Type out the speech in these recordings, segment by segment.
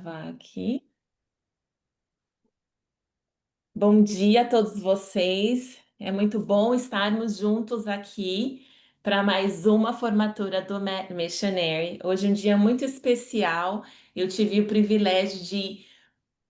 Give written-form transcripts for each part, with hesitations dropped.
Gravar aqui. Bom dia a todos vocês. É muito bom estarmos juntos aqui para mais uma formatura do Missionary. Hoje é um dia muito especial. Eu tive o privilégio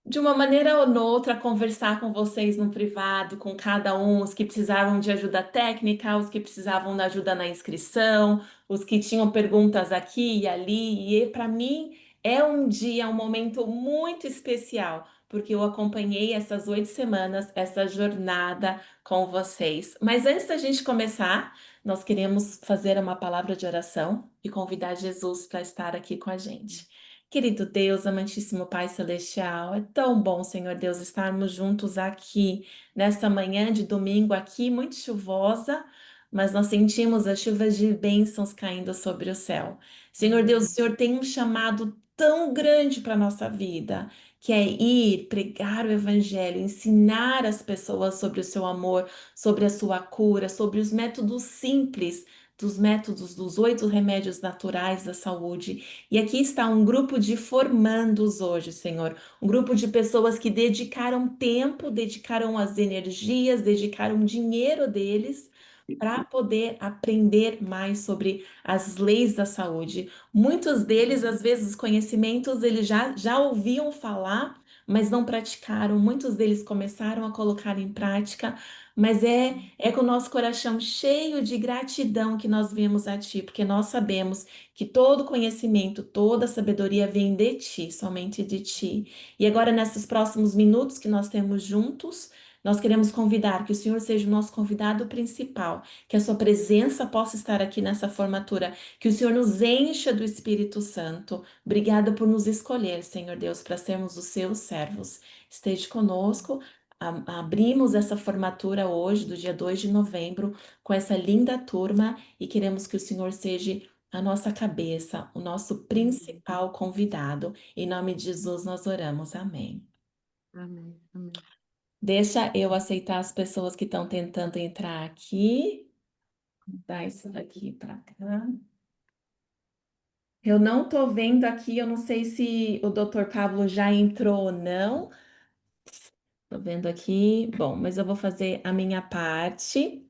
de uma maneira ou noutra, conversar com vocês no privado, com cada um, os que precisavam de ajuda técnica, os que precisavam de ajuda na inscrição, os que tinham perguntas aqui e ali. E para mim é um dia, um momento muito especial, porque eu acompanhei essas 8 semanas, essa jornada com vocês. Mas antes da gente começar, nós queremos fazer uma palavra de oração e convidar Jesus para estar aqui com a gente. Querido Deus, amantíssimo Pai Celestial, é tão bom, Senhor Deus, estarmos juntos aqui nesta manhã de domingo aqui, muito chuvosa, mas nós sentimos as chuvas de bênçãos caindo sobre o céu. Senhor Deus, o Senhor tem um chamado tão grande para a nossa vida, que é ir pregar o Evangelho, ensinar as pessoas sobre o seu amor, sobre a sua cura, sobre os métodos simples, dos métodos dos 8 remédios naturais da saúde. E aqui está um grupo de formandos hoje, Senhor. Um grupo de pessoas que dedicaram tempo, dedicaram as energias, dedicaram dinheiro deles para poder aprender mais sobre as leis da saúde. Muitos deles, às vezes, os conhecimentos eles já ouviam falar, mas não praticaram. Muitos deles começaram a colocar em prática, mas é com o nosso coração cheio de gratidão que nós viemos a Ti, porque nós sabemos que todo conhecimento, toda sabedoria vem de ti, somente de ti. E agora, nesses próximos minutos que nós temos juntos, nós queremos convidar que o Senhor seja o nosso convidado principal, que a sua presença possa estar aqui nessa formatura, que o Senhor nos encha do Espírito Santo. Obrigada por nos escolher, Senhor Deus, para sermos os seus servos. Esteja conosco. Abrimos essa formatura hoje, do dia 2 de novembro, com essa linda turma e queremos que o Senhor seja a nossa cabeça, o nosso principal convidado. Em nome de Jesus nós oramos. Amém. Amém, amém. Deixa eu aceitar as pessoas que estão tentando entrar aqui. Dá isso daqui para cá. Eu não estou vendo aqui, eu não sei se o Dr. Pablo já entrou ou não. Estou vendo aqui. Bom, mas eu vou fazer a minha parte.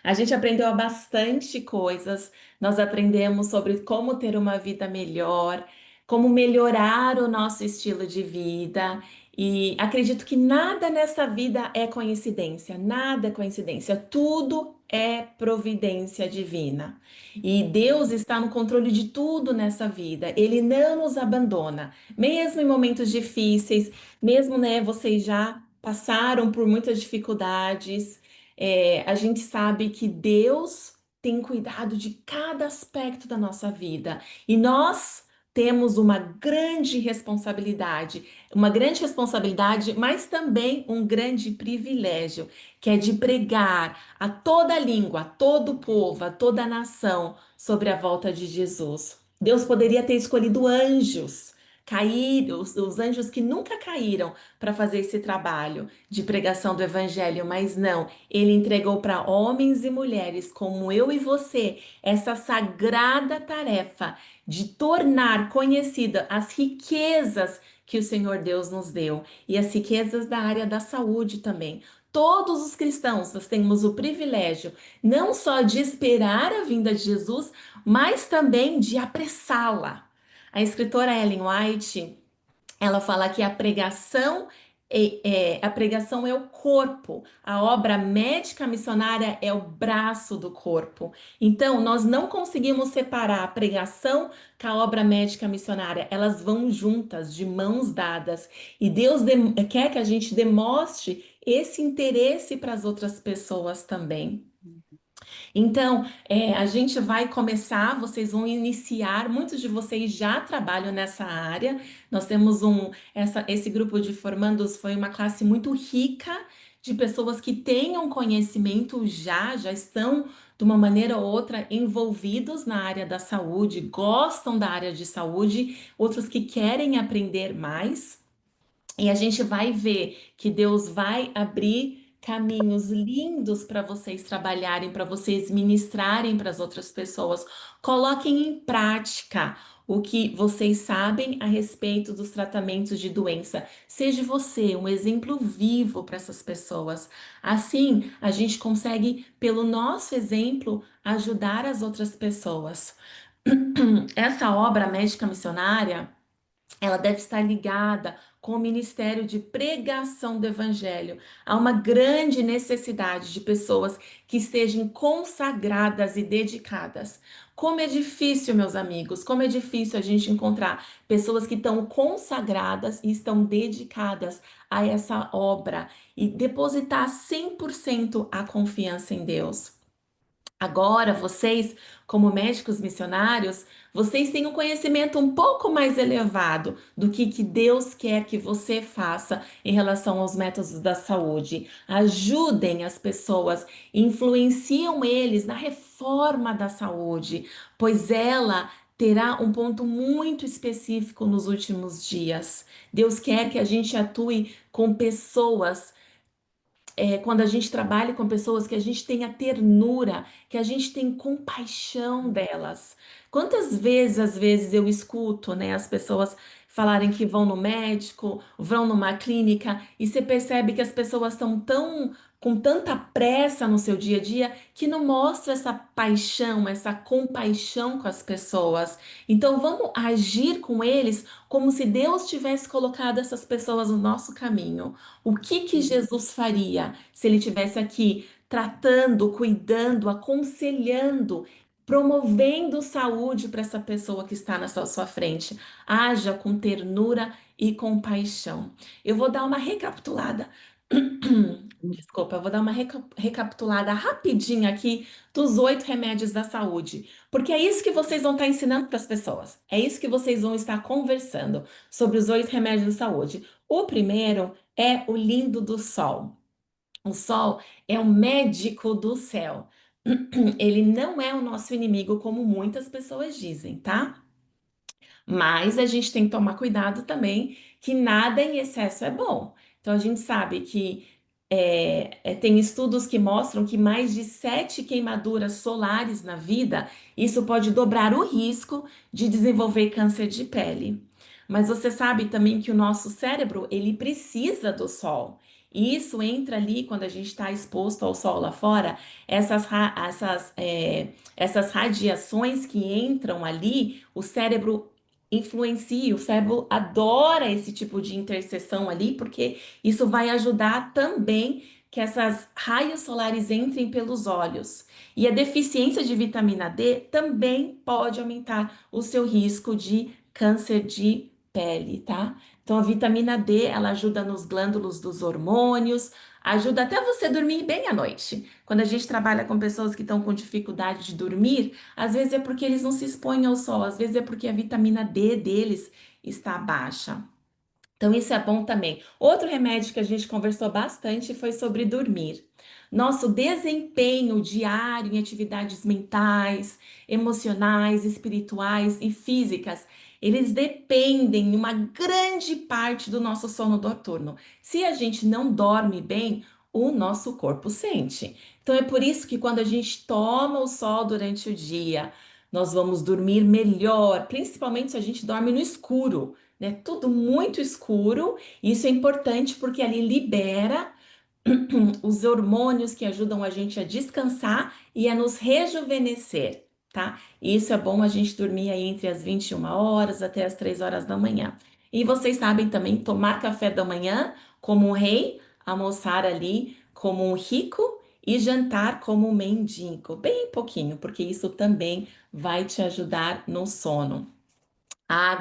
A gente aprendeu bastante coisas. Nós aprendemos sobre como ter uma vida melhor, como melhorar o nosso estilo de vida. E acredito que nada nessa vida é coincidência, nada é coincidência, tudo é providência divina. E Deus está no controle de tudo nessa vida. Ele não nos abandona, mesmo em momentos difíceis, mesmo, né, vocês já passaram por muitas dificuldades. A gente sabe que Deus tem cuidado de cada aspecto da nossa vida e nós temos uma grande responsabilidade, mas também um grande privilégio, que é de pregar a toda língua, a todo povo, a toda nação sobre a volta de Jesus. Deus poderia ter escolhido anjos, os anjos que nunca caíram para fazer esse trabalho de pregação do evangelho, mas não. Ele entregou para homens e mulheres como eu e você essa sagrada tarefa de tornar conhecida as riquezas que o Senhor Deus nos deu e as riquezas da área da saúde também. Todos os cristãos nós temos o privilégio não só de esperar a vinda de Jesus, mas também de apressá-la. A escritora Ellen White, ela fala que a pregação é o corpo, a obra médica missionária é o braço do corpo. Então, nós não conseguimos separar a pregação com a obra médica missionária, elas vão juntas, de mãos dadas. E Deus quer que a gente demonstre esse interesse para as outras pessoas também. Então, a gente vai começar, vocês vão iniciar, muitos de vocês já trabalham nessa área. Nós temos esse grupo de formandos foi uma classe muito rica de pessoas que tenham conhecimento já estão de uma maneira ou outra envolvidos na área da saúde, gostam da área de saúde, outros que querem aprender mais. E a gente vai ver que Deus vai abrir caminhos lindos para vocês trabalharem, para vocês ministrarem para as outras pessoas. Coloquem em prática o que vocês sabem a respeito dos tratamentos de doença. Seja você um exemplo vivo para essas pessoas. Assim, a gente consegue, pelo nosso exemplo, ajudar as outras pessoas. Essa obra médica missionária, ela deve estar ligada com o ministério de pregação do evangelho. Há uma grande necessidade de pessoas que estejam consagradas e dedicadas. Como é difícil, meus amigos, como é difícil a gente encontrar pessoas que estão consagradas e estão dedicadas a essa obra e depositar 100% a confiança em Deus. Agora, vocês, como médicos missionários, vocês têm um conhecimento um pouco mais elevado do que Deus quer que você faça em relação aos métodos da saúde. Ajudem as pessoas, influenciam eles na reforma da saúde, pois ela terá um ponto muito específico nos últimos dias. Deus quer que a gente atue com pessoas quando a gente trabalha com pessoas, que a gente tenha ternura, que a gente tem compaixão delas. Quantas vezes, às vezes, eu escuto, né, as pessoas falarem que vão no médico, vão numa clínica, e você percebe que as pessoas estão tão com tanta pressa no seu dia a dia que não mostra essa paixão, essa compaixão com as pessoas. Então, vamos agir com eles como se Deus tivesse colocado essas pessoas no nosso caminho. O que Jesus faria se ele tivesse aqui tratando, cuidando, aconselhando, promovendo saúde para essa pessoa que está na sua frente? Haja com ternura e compaixão. Eu vou dar uma recapitulada. Desculpa, eu vou dar uma recapitulada rapidinha aqui dos 8 remédios da saúde, porque é isso que vocês vão estar ensinando para as pessoas, é isso que vocês vão estar conversando sobre os 8 remédios da saúde. O primeiro é o lindo do sol. O sol é o médico do céu. Ele não é o nosso inimigo, como muitas pessoas dizem, tá? Mas a gente tem que tomar cuidado também que nada em excesso é bom. Então a gente sabe que tem estudos que mostram que mais de 7 queimaduras solares na vida, isso pode dobrar o risco de desenvolver câncer de pele. Mas você sabe também que o nosso cérebro, ele precisa do sol. E isso entra ali quando a gente está exposto ao sol lá fora, essas radiações que entram ali, o cérebro influencia, o cérebro adora esse tipo de interseção ali, porque isso vai ajudar também que essas raios solares entrem pelos olhos. E a deficiência de vitamina D também pode aumentar o seu risco de câncer de pele, tá? Então a vitamina D, ela ajuda nos glândulos dos hormônios, ajuda até você dormir bem à noite. Quando a gente trabalha com pessoas que estão com dificuldade de dormir, às vezes é porque eles não se expõem ao sol, às vezes é porque a vitamina D deles está baixa. Então, isso é bom também. Outro remédio que a gente conversou bastante foi sobre dormir. Nosso desempenho diário em atividades mentais, emocionais, espirituais e físicas, eles dependem em uma grande parte do nosso sono noturno. Se a gente não dorme bem, o nosso corpo sente. Então, é por isso que quando a gente toma o sol durante o dia, nós vamos dormir melhor, principalmente se a gente dorme no escuro, né? Tudo muito escuro. Isso é importante porque ali libera os hormônios que ajudam a gente a descansar e a nos rejuvenescer, tá? E isso é bom a gente dormir aí entre as 21 horas até as 3 horas da manhã. E vocês sabem também tomar café da manhã como um rei, almoçar ali como um rico e jantar como um mendigo, bem pouquinho, porque isso também vai te ajudar no sono. A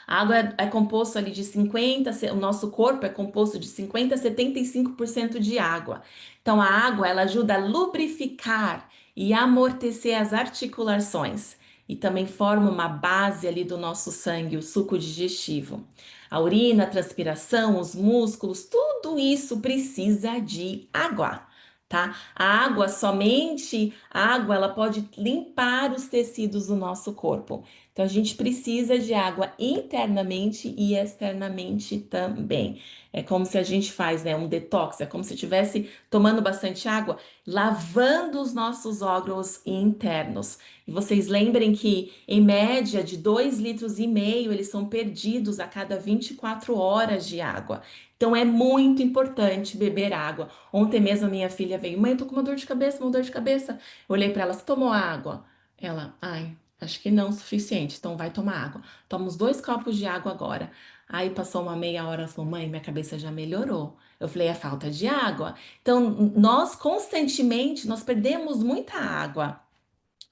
água é composto ali de 50, o nosso corpo é composto de 50 a 75% de água. Então a água ela ajuda a lubrificar e amortecer as articulações e também forma uma base ali do nosso sangue, o suco digestivo. A urina, a transpiração, os músculos, tudo isso precisa de água. tá? A água, somente a água, ela pode limpar os tecidos do nosso corpo. Então, a gente precisa de água internamente e externamente também. É como se a gente faz, né, um detox, é como se estivesse tomando bastante água, lavando os nossos órgãos internos. E vocês lembrem que, em média, de 2,5 litros, eles são perdidos a cada 24 horas de água. Então, é muito importante beber água. Ontem mesmo a minha filha veio, mãe, eu tô com uma dor de cabeça. Eu olhei para ela, você tomou água? Ela, ai, acho que não o suficiente, então vai tomar água. Toma uns 2 copos de água agora. Aí passou uma meia hora, ela falou, mãe, minha cabeça já melhorou. Eu falei, é falta de água. Então, nós constantemente, nós perdemos muita água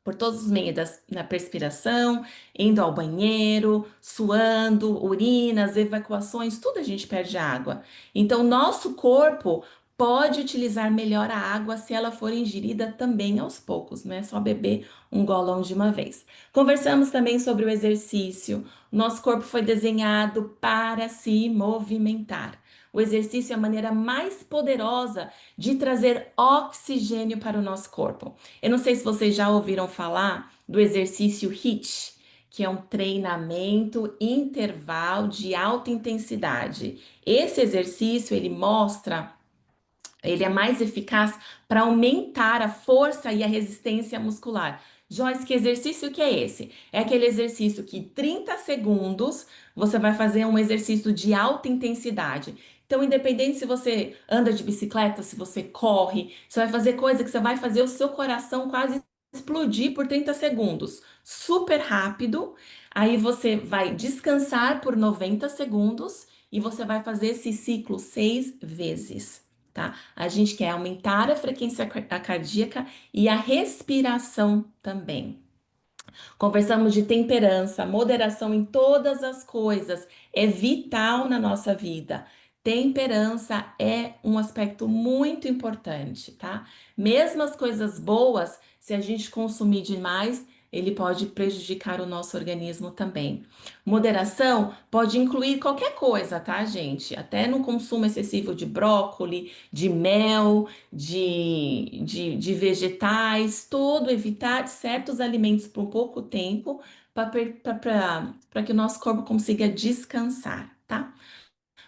por todos os meios, na perspiração, indo ao banheiro, suando, urinas, evacuações, tudo a gente perde água. Então, nosso corpo pode utilizar melhor a água se ela for ingerida também aos poucos, não é só beber um golão de uma vez. Conversamos também sobre o exercício. Nosso corpo foi desenhado para se movimentar. O exercício é a maneira mais poderosa de trazer oxigênio para o nosso corpo. Eu não sei se vocês já ouviram falar do exercício HIIT, que é um treinamento interval de alta intensidade. Esse exercício ele mostra ele é mais eficaz para aumentar a força e a resistência muscular. Joyce, que exercício que é esse? É aquele exercício que 30 segundos você vai fazer um exercício de alta intensidade. Então, independente se você anda de bicicleta, se você corre, você vai fazer coisa que você vai fazer o seu coração quase explodir por 30 segundos. Super rápido. Aí você vai descansar por 90 segundos e você vai fazer esse ciclo 6 vezes. Tá? A gente quer aumentar a frequência cardíaca e a respiração também. Conversamos de temperança, moderação em todas as coisas, é vital na nossa vida. Temperança é um aspecto muito importante, tá? Mesmo as coisas boas, se a gente consumir demais, ele pode prejudicar o nosso organismo também. Moderação pode incluir qualquer coisa, tá, gente? Até no consumo excessivo de brócolis, de mel, de vegetais, todo, evitar certos alimentos por um pouco tempo para que o nosso corpo consiga descansar, tá?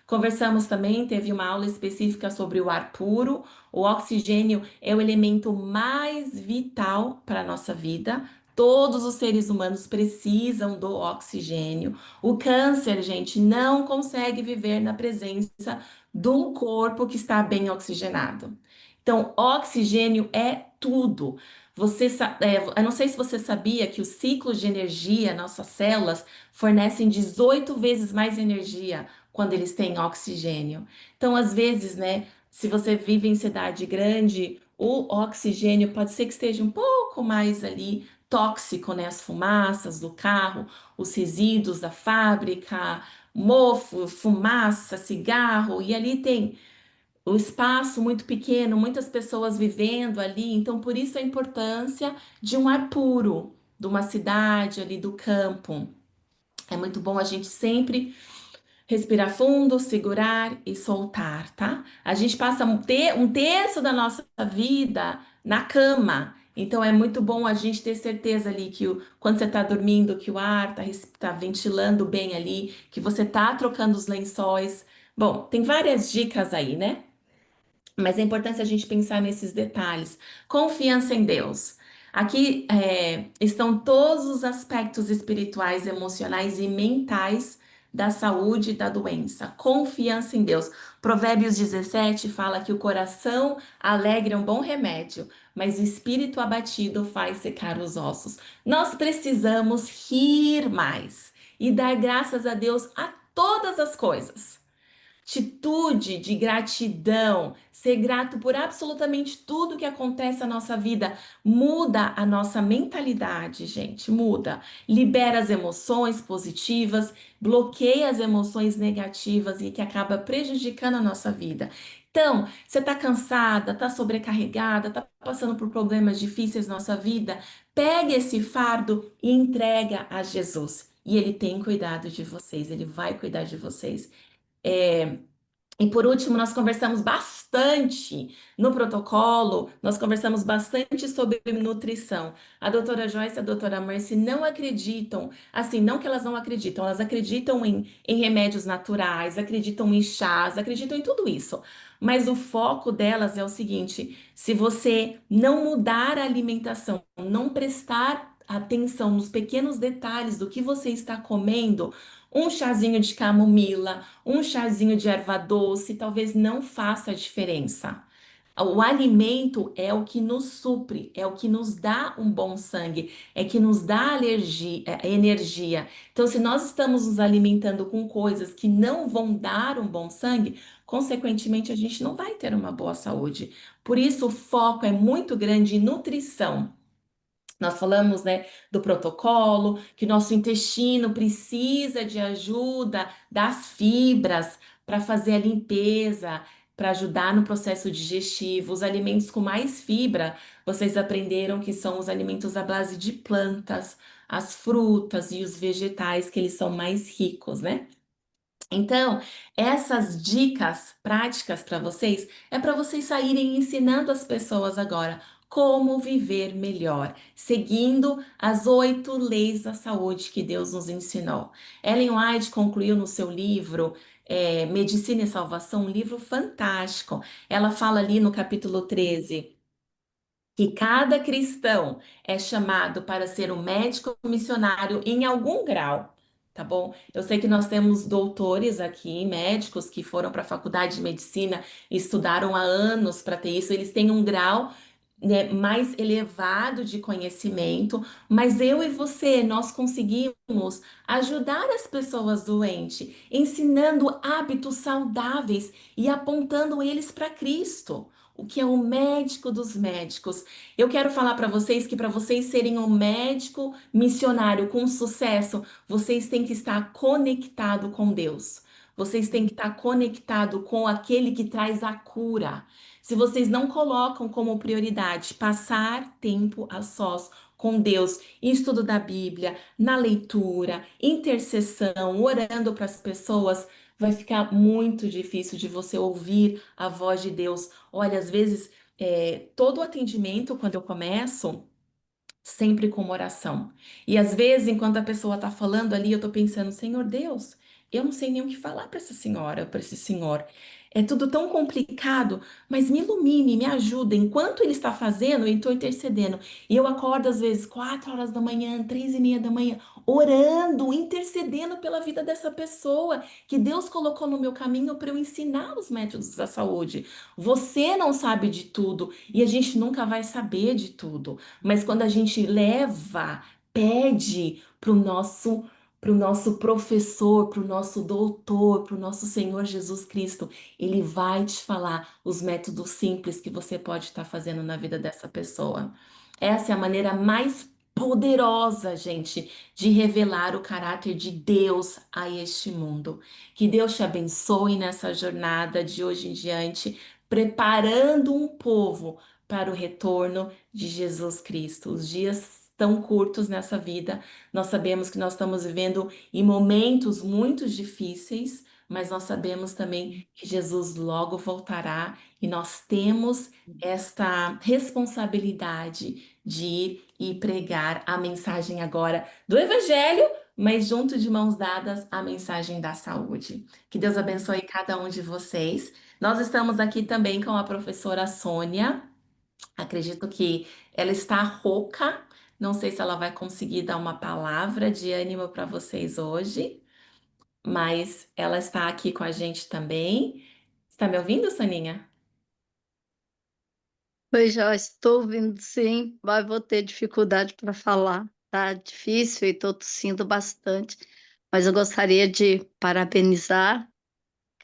Conversamos também, teve uma aula específica sobre o ar puro. O oxigênio é o elemento mais vital para a nossa vida. Todos os seres humanos precisam do oxigênio. O câncer, gente, não consegue viver na presença de um corpo que está bem oxigenado. Então, oxigênio é tudo. Eu não sei se você sabia que os ciclos de energia, nossas células, fornecem 18 vezes mais energia quando eles têm oxigênio. Então, às vezes, né, se você vive em cidade grande, o oxigênio pode ser que esteja um pouco mais ali tóxico, né? As fumaças do carro, os resíduos da fábrica, mofo, fumaça, cigarro, e ali tem o espaço muito pequeno, muitas pessoas vivendo ali, então por isso a importância de um ar puro, de uma cidade ali do campo. É muito bom a gente sempre respirar fundo, segurar e soltar, tá? A gente passa um terço da nossa vida na cama. Então é muito bom a gente ter certeza ali que quando você está dormindo, que o ar tá ventilando bem ali, que você tá trocando os lençóis. Bom, tem várias dicas aí, né? Mas é importante a gente pensar nesses detalhes. Confiança em Deus. Aqui estão todos os aspectos espirituais, emocionais e mentais da saúde e da doença. Confiança em Deus. Provérbios 17 fala que o coração alegre é um bom remédio, mas o espírito abatido faz secar os ossos. Nós precisamos rir mais e dar graças a Deus a todas as coisas. Atitude de gratidão, ser grato por absolutamente tudo que acontece na nossa vida, muda a nossa mentalidade, gente, muda. Libera as emoções positivas, bloqueia as emoções negativas e que acaba prejudicando a nossa vida. Então, você está cansada, está sobrecarregada, está passando por problemas difíceis na nossa vida, pegue esse fardo e entrega a Jesus. E ele tem cuidado de vocês, ele vai cuidar de vocês. É, E por último, nós conversamos bastante no protocolo, nós conversamos bastante sobre nutrição. A doutora Joyce e a doutora Mercy não acreditam, assim, não que elas não acreditam, elas acreditam em remédios naturais, acreditam em chás, acreditam em tudo isso. Mas o foco delas é o seguinte: se você não mudar a alimentação, não prestar atenção nos pequenos detalhes do que você está comendo, um chazinho de camomila, um chazinho de erva doce talvez não faça a diferença. O alimento é o que nos supre, é o que nos dá um bom sangue, é que nos dá energia. Então, se nós estamos nos alimentando com coisas que não vão dar um bom sangue, consequentemente, a gente não vai ter uma boa saúde. Por isso, o foco é muito grande em nutrição. Nós falamos, né, do protocolo, que nosso intestino precisa de ajuda das fibras para fazer a limpeza, para ajudar no processo digestivo. Os alimentos com mais fibra, vocês aprenderam que são os alimentos à base de plantas, as frutas e os vegetais, que eles são mais ricos, né? Então, essas dicas práticas para vocês é para vocês saírem ensinando as pessoas agora como viver melhor, seguindo as 8 leis da saúde que Deus nos ensinou. Ellen White concluiu no seu livro Medicina e Salvação, um livro fantástico. Ela fala ali no capítulo 13 que cada cristão é chamado para ser um médico missionário em algum grau, tá bom? Eu sei que nós temos doutores aqui, médicos que foram para a faculdade de medicina e estudaram há anos para ter isso, eles têm um grau, né, mais elevado de conhecimento, mas eu e você, nós conseguimos ajudar as pessoas doentes, ensinando hábitos saudáveis e apontando eles para Cristo. O que é o médico dos médicos. Eu quero falar para vocês que para vocês serem um médico missionário com sucesso, vocês têm que estar conectado com Deus. Vocês têm que estar conectado com aquele que traz a cura. Se vocês não colocam como prioridade passar tempo a sós com Deus, em estudo da Bíblia, na leitura, intercessão, orando para as pessoas, vai ficar muito difícil de você ouvir a voz de Deus. Olha, às vezes, todo o atendimento, quando eu começo, sempre com uma oração. E às vezes, enquanto a pessoa está falando ali, eu estou pensando, Senhor Deus, eu não sei nem o que falar para essa senhora, para esse senhor. É tudo tão complicado, mas me ilumine, me ajuda. Enquanto ele está fazendo, eu estou intercedendo. E eu acordo às vezes 4 horas da manhã, 3h30 da manhã, orando, intercedendo pela vida dessa pessoa que Deus colocou no meu caminho para eu ensinar os métodos da saúde. Você não sabe de tudo e a gente nunca vai saber de tudo. Mas quando a gente leva, pede para o nosso professor, para o nosso doutor, para o nosso Senhor Jesus Cristo, ele vai te falar os métodos simples que você pode estar fazendo na vida dessa pessoa. Essa é a maneira mais poderosa, gente, de revelar o caráter de Deus a este mundo. Que Deus te abençoe nessa jornada de hoje em diante, preparando um povo para o retorno de Jesus Cristo. Os dias tão curtos nessa vida, nós sabemos que nós estamos vivendo em momentos muito difíceis, mas nós sabemos também que Jesus logo voltará e nós temos esta responsabilidade de ir e pregar a mensagem agora do Evangelho, mas junto de mãos dadas a mensagem da saúde. Que Deus abençoe cada um de vocês. Nós estamos aqui também com a professora Sônia. Acredito que ela está rouca. Não sei se ela vai conseguir dar uma palavra de ânimo para vocês hoje, mas ela está aqui com a gente também. Está me ouvindo, Soninha? Pois já estou ouvindo sim, mas vou ter dificuldade para falar. Tá difícil e estou tossindo bastante, mas eu gostaria de parabenizar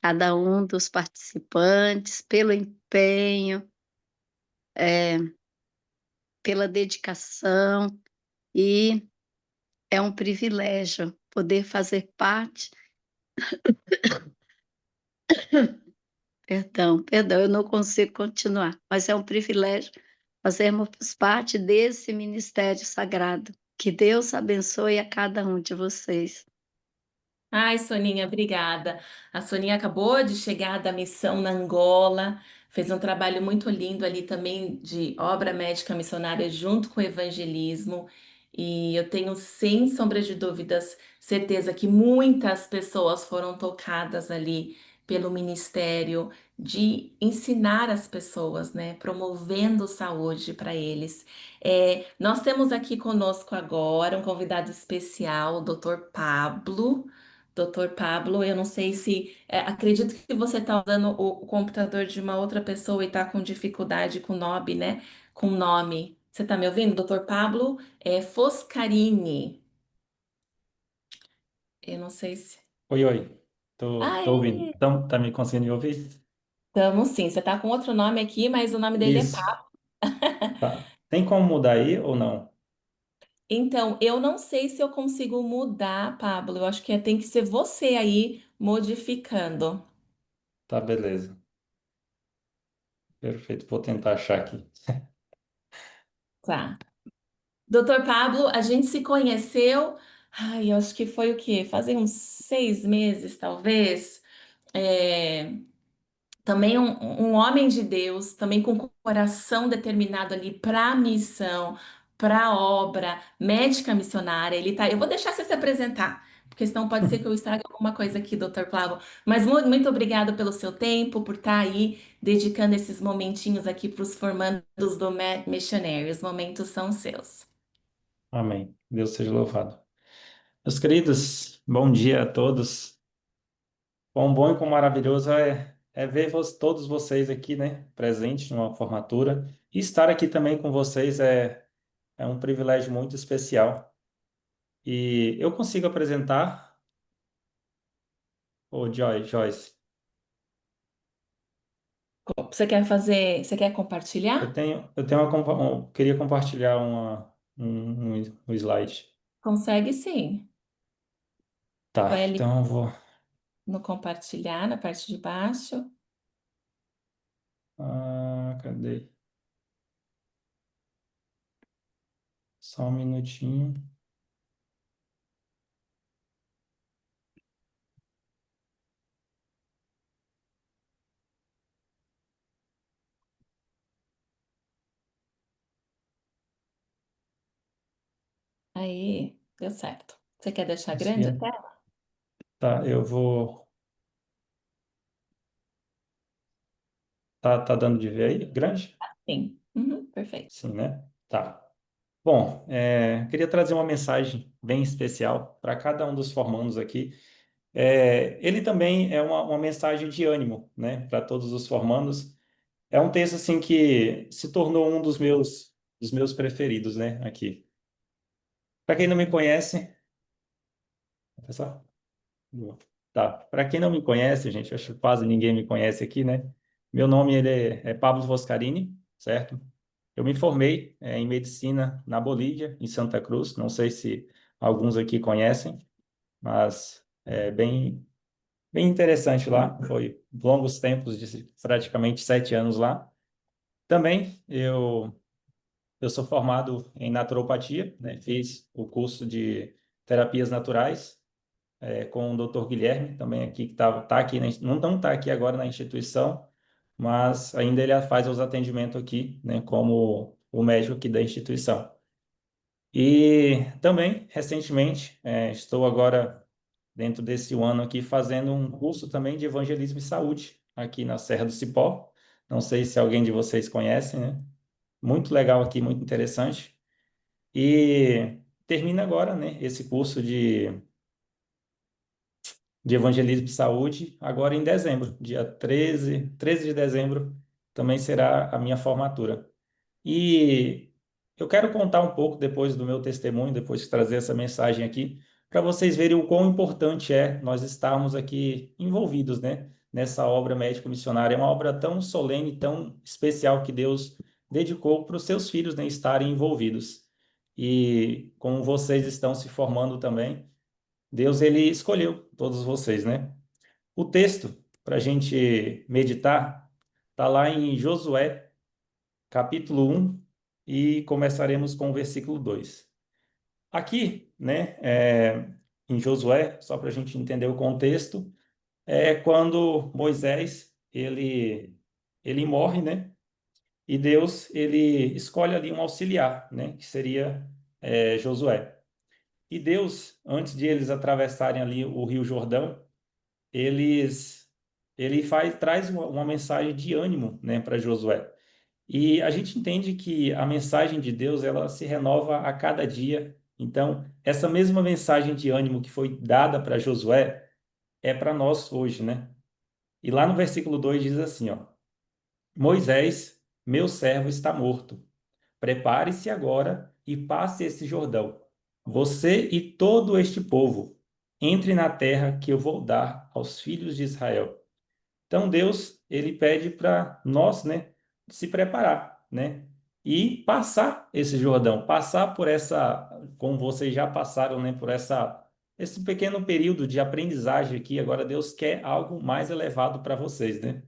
cada um dos participantes pelo empenho, pela dedicação, e é um privilégio poder fazer parte. Perdão, eu não consigo continuar, mas é um privilégio fazermos parte desse ministério sagrado. Que Deus abençoe a cada um de vocês. Ai, Soninha, obrigada. A Soninha acabou de chegar da missão na Angola, fez um trabalho muito lindo ali também de obra médica missionária junto com o evangelismo. E eu tenho, sem sombra de dúvidas, certeza que muitas pessoas foram tocadas ali pelo ministério de ensinar as pessoas, né? Promovendo saúde para eles. Nós temos aqui conosco agora um convidado especial, o Dr. Pablo. Doutor Pablo, eu não sei se. Acredito que você está usando o computador de uma outra pessoa e está com dificuldade com o nome, né? Com o nome. Você está me ouvindo? Doutor Pablo Foscarini. Eu não sei se. Oi, oi. Tô ouvindo. Ai, Então, tá me conseguindo me ouvir? estamos sim. Você está com outro nome aqui, mas o nome dele é Isso. Pablo. Tá. Tem como mudar aí ou não? Então, eu não sei se eu consigo mudar, Pablo. Eu acho que tem que ser você aí modificando. Tá, beleza. Perfeito. Vou tentar achar aqui. Tá. Doutor Pablo, a gente se conheceu, ai, eu acho que foi o quê? Fazem uns 6 meses, talvez. É, também um homem de Deus, também com coração determinado ali para a missão, para a obra, médica missionária. Ele tá. Eu vou deixar você se apresentar, porque senão pode ser que eu estrague alguma coisa aqui, Doutor Pablo. Mas muito, muito obrigado pelo seu tempo, por estar aí dedicando esses momentinhos aqui para os formandos do Missionary. Os momentos são seus. Amém. Deus seja louvado. Meus queridos, bom dia a todos. Quão bom e quão maravilhoso é ver todos vocês aqui, né? Presentes numa formatura. E estar aqui também com vocês é um privilégio muito especial. E eu consigo apresentar, ô Joyce. Você quer compartilhar? Eu tenho queria compartilhar um slide. Consegue sim. Tá, Vai ali então eu vou. no compartilhar, na parte de baixo. Cadê? Só um minutinho. Aí, deu certo. Você quer deixar grande Consegui. até? Tá, eu vou. Tá dando de ver aí? Grande? Sim. Uhum, perfeito. Sim, né? Tá. Bom, queria trazer uma mensagem bem especial para cada um dos formandos aqui. Ele também é uma mensagem de ânimo, né, para todos os formandos. É um texto assim que se tornou um dos meus preferidos, né, aqui. Para quem não me conhece, pessoal, tá. Para quem não me conhece, gente, acho que quase ninguém me conhece aqui, né? Meu nome ele é Pablo Foscarini, certo? Eu me formei em medicina na Bolívia, em Santa Cruz. Não sei se alguns aqui conhecem, mas é bem interessante lá. Foi longos tempos, de praticamente 7 anos lá. Também eu sou formado em naturopatia, né? Fiz o curso de terapias naturais com o Dr. Guilherme, também aqui que tá aqui, não está aqui agora na instituição, mas ainda ele faz os atendimentos aqui, né? Como o médico aqui da instituição. E também, recentemente, estou agora, dentro desse ano aqui, fazendo um curso também de evangelismo e saúde aqui na Serra do Cipó. Não sei se alguém de vocês conhece, né? Muito legal aqui, muito interessante. E termina agora, né, esse curso de evangelismo e saúde, agora em dezembro, dia 13 de dezembro, também será a minha formatura. E eu quero contar um pouco depois do meu testemunho, depois de trazer essa mensagem aqui, para vocês verem o quão importante é nós estarmos aqui envolvidos, né, nessa obra médico-missionária. É uma obra tão solene, tão especial que Deus dedicou para os seus filhos, né, estarem envolvidos. E como vocês estão se formando também, Deus ele escolheu todos vocês, né? O texto para a gente meditar está lá em Josué capítulo 1, e começaremos com o versículo 2. Aqui, né, em Josué, só para a gente entender o contexto, é quando Moisés ele morre, né? E Deus ele escolhe ali um auxiliar, né? Que seria Josué. E Deus, antes de eles atravessarem ali o Rio Jordão, eles ele traz uma mensagem de ânimo, né, para Josué. E a gente entende que a mensagem de Deus ela se renova a cada dia. Então, essa mesma mensagem de ânimo que foi dada para Josué é para nós hoje, né? E lá no versículo 2 diz assim, ó: Moisés, meu servo, está morto. Prepare-se agora e passe esse Jordão. Você e todo este povo, entre na terra que eu vou dar aos filhos de Israel. Então Deus, ele pede para nós, né, se preparar, né, e passar esse Jordão, passar por essa, como vocês já passaram, né, por esse pequeno período de aprendizagem aqui. Agora Deus quer algo mais elevado para vocês, né?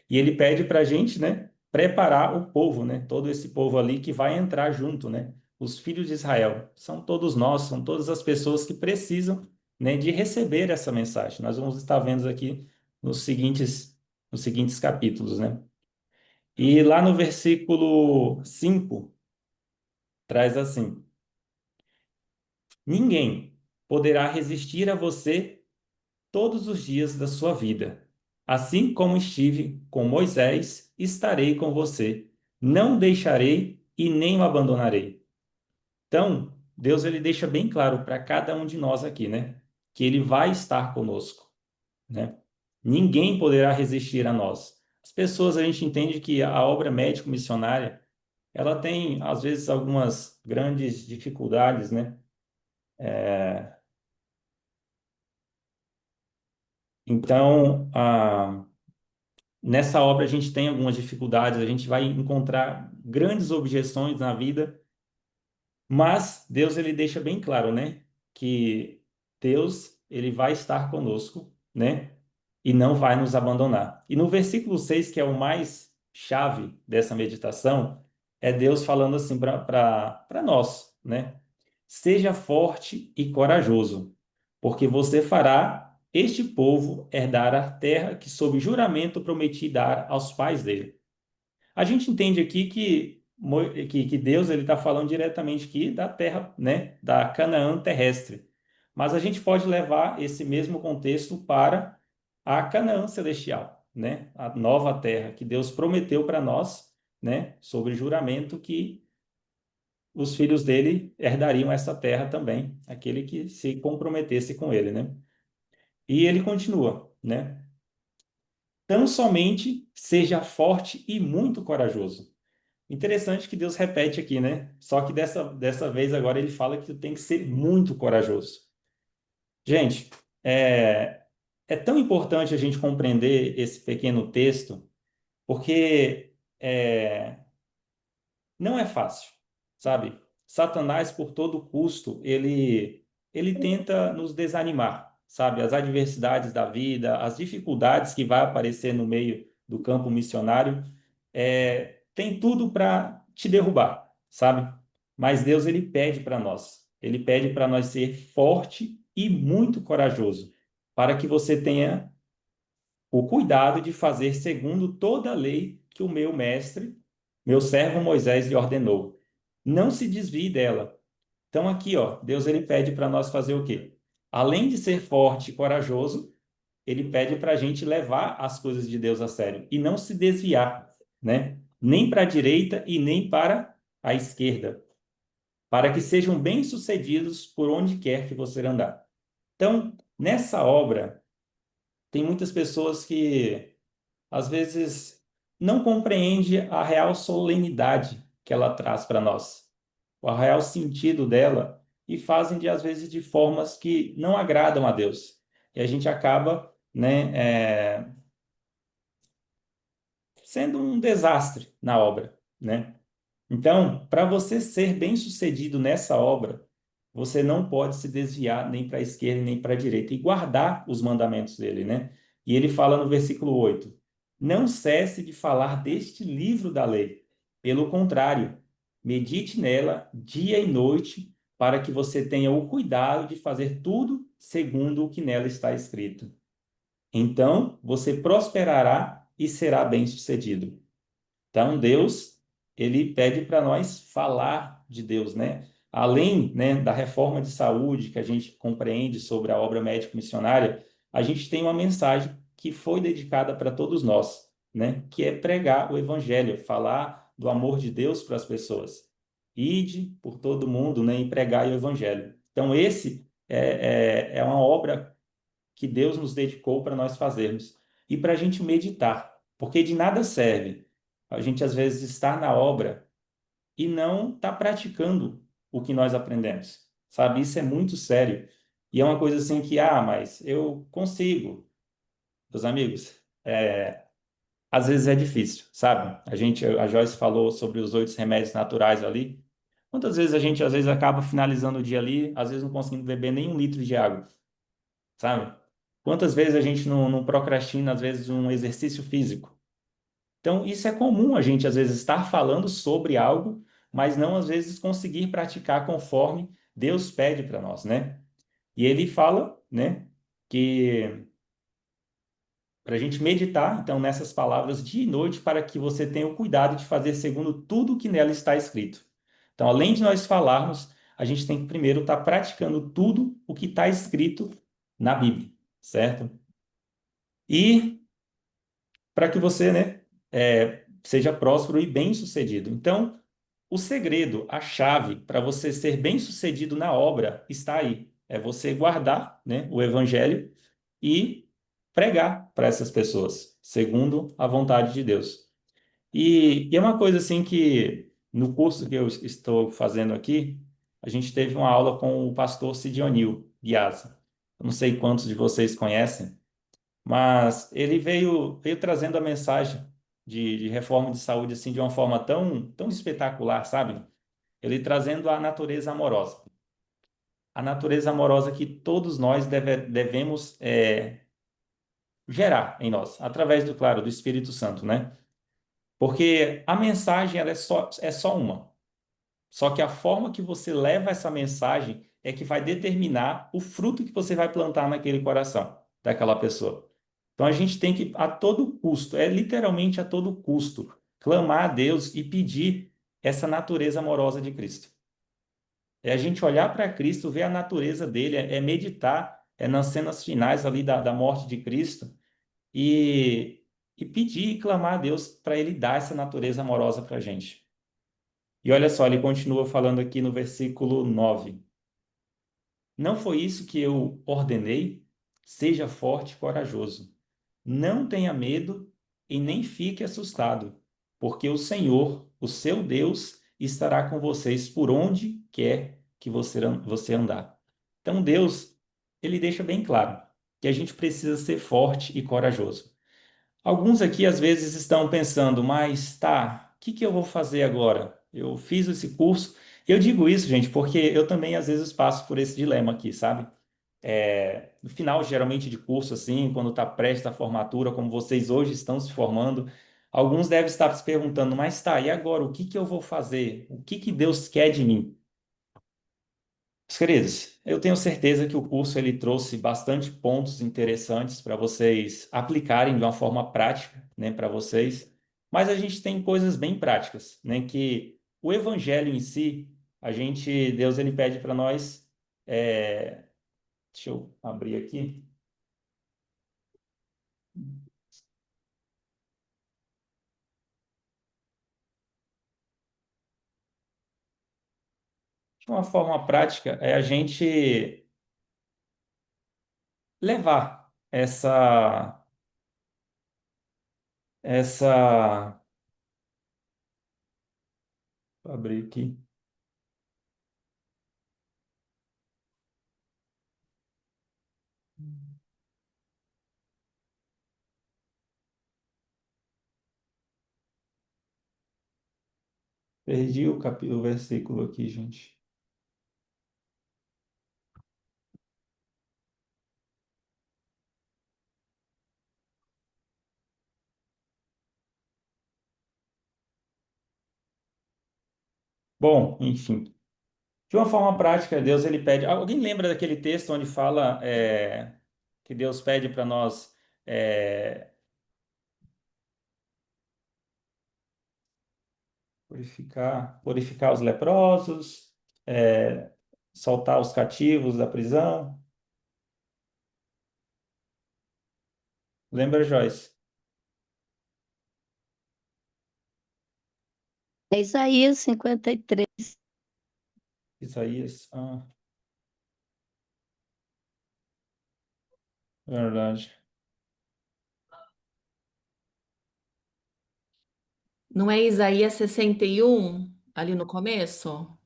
E ele pede para a gente, né, preparar o povo, né, todo esse povo ali que vai entrar junto, né? Os filhos de Israel são todos nós, são todas as pessoas que precisam, né, de receber essa mensagem. Nós vamos estar vendo aqui nos seguintes capítulos, né? E lá no versículo 5 traz assim: Ninguém poderá resistir a você todos os dias da sua vida. Assim como estive com Moisés, estarei com você. Não deixarei e nem o abandonarei. Então, Deus ele deixa bem claro para cada um de nós aqui, né? Que ele vai estar conosco, né? Ninguém poderá resistir a nós. As pessoas, a gente entende que a obra médico-missionária, ela tem, às vezes, algumas grandes dificuldades, né? Então, nessa obra a gente tem algumas dificuldades, a gente vai encontrar grandes objeções na vida, mas Deus ele deixa bem claro, né, que Deus ele vai estar conosco, né, e não vai nos abandonar. E no versículo 6 que é o mais chave dessa meditação, é Deus falando assim para nós, né? Seja forte e corajoso, porque você fará este povo herdar a terra que sob juramento prometi dar aos pais dele. A gente entende aqui que Deus ele está falando diretamente aqui da terra, né, da Canaã terrestre. Mas a gente pode levar esse mesmo contexto para a Canaã celestial, né, a nova terra que Deus prometeu para nós, né, sobre juramento que os filhos dele herdariam essa terra também, aquele que se comprometesse com ele, né? E ele continua, né? Tão somente seja forte e muito corajoso. Interessante que Deus repete aqui, né? Só que dessa vez agora ele fala que tu tem que ser muito corajoso. Gente, é tão importante a gente compreender esse pequeno texto, porque não é fácil, sabe? Satanás, por todo custo, ele tenta nos desanimar, sabe? As adversidades da vida, as dificuldades que vai aparecer no meio do campo missionário, tem tudo para te derrubar, sabe? Mas Deus, ele pede para nós. Ele pede para nós ser forte e muito corajoso, para que você tenha o cuidado de fazer segundo toda a lei que o meu mestre, meu servo Moisés lhe ordenou. Não se desvie dela. Então aqui, ó, Deus ele pede para nós fazer o quê? Além de ser forte e corajoso, ele pede para a gente levar as coisas de Deus a sério e não se desviar, né? Nem para a direita e nem para a esquerda, para que sejam bem-sucedidos por onde quer que você andar. Então, nessa obra, tem muitas pessoas que às vezes não compreende a real solenidade que ela traz para nós, o real sentido dela, e fazem às vezes de formas que não agradam a Deus. E a gente acaba, né, sendo um desastre na obra, né? Então, para você ser bem-sucedido nessa obra, você não pode se desviar nem para a esquerda nem para a direita e guardar os mandamentos dele, né? E ele fala no versículo 8: Não cesse de falar deste livro da lei. Pelo contrário, medite nela dia e noite, para que você tenha o cuidado de fazer tudo segundo o que nela está escrito. Então você prosperará e será bem-sucedido. Então, Deus, ele pede para nós falar de Deus, né? Além, né, da reforma de saúde que a gente compreende sobre a obra médico-missionária, a gente tem uma mensagem que foi dedicada para todos nós, né? Que é pregar o evangelho, falar do amor de Deus para as pessoas. Ide por todo mundo, né, e pregai o evangelho. Então, esse é uma obra que Deus nos dedicou para nós fazermos e para a gente meditar, porque de nada serve a gente às vezes estar na obra e não estar praticando o que nós aprendemos, sabe? Isso é muito sério e é uma coisa assim que, mas eu consigo, meus amigos, às vezes é difícil, sabe? A Joyce falou sobre os 8 remédios naturais ali. Quantas vezes a gente às vezes acaba finalizando o dia ali, às vezes não conseguindo beber nem 1 litro de água, sabe? Quantas vezes a gente não procrastina, às vezes, um exercício físico? Então, isso é comum a gente, às vezes, estar falando sobre algo, mas não, às vezes, conseguir praticar conforme Deus pede para nós, né? E ele fala, né, que para a gente meditar, então, nessas palavras dia e noite, para que você tenha o cuidado de fazer segundo tudo o que nela está escrito. Então, além de nós falarmos, a gente tem que primeiro estar praticando tudo o que está escrito na Bíblia, certo? E para que você, né, seja próspero e bem-sucedido. Então, o segredo, a chave para você ser bem-sucedido na obra está aí. É você guardar, né, o evangelho e pregar para essas pessoas, segundo a vontade de Deus. E é uma coisa assim que no curso que eu estou fazendo aqui, a gente teve uma aula com o pastor Sidionil Biasa. Eu não sei quantos de vocês conhecem, mas ele veio trazendo a mensagem de reforma de saúde assim de uma forma tão espetacular, sabe? Ele trazendo a natureza amorosa. A natureza amorosa que todos nós devemos gerar em nós, através do, claro, do Espírito Santo, né? Porque a mensagem ela é só uma. Só que a forma que você leva essa mensagem é que vai determinar o fruto que você vai plantar naquele coração daquela pessoa. Então a gente tem que, a todo custo, literalmente a todo custo, clamar a Deus e pedir essa natureza amorosa de Cristo. É a gente olhar para Cristo, ver a natureza dele, é meditar, nas cenas finais ali da morte de Cristo e pedir e clamar a Deus para ele dar essa natureza amorosa para a gente. E olha só, ele continua falando aqui no versículo 9. Não foi isso que eu ordenei? Seja forte e corajoso. Não tenha medo e nem fique assustado, porque o Senhor, o seu Deus, estará com vocês por onde quer que você andar. Então, Deus, ele deixa bem claro que a gente precisa ser forte e corajoso. Alguns aqui às vezes estão pensando, mas tá, o que que eu vou fazer agora? Eu fiz esse curso. Eu digo isso, gente, porque eu também às vezes passo por esse dilema aqui, sabe? No final, geralmente, de curso, assim, quando está prestes à formatura, como vocês hoje estão se formando, alguns devem estar se perguntando, mas tá, e agora? O que que eu vou fazer? O que que Deus quer de mim? Meus queridos, eu tenho certeza que o curso ele trouxe bastante pontos interessantes para vocês aplicarem de uma forma prática, né, para vocês. Mas a gente tem coisas bem práticas, né, que o evangelho em si, Deus ele pede para nós, deixa eu abrir aqui, de uma forma prática, é a gente levar essa, vou abrir aqui, perdi o versículo aqui, gente. Bom, enfim. De uma forma prática, Deus ele pede. Alguém lembra daquele texto onde fala que Deus pede para nós é, purificar os leprosos, é, soltar os cativos da prisão? Lembra, Joyce? É Isaías 53. Isaías. Verdade. Não é Isaías 61 ali no começo?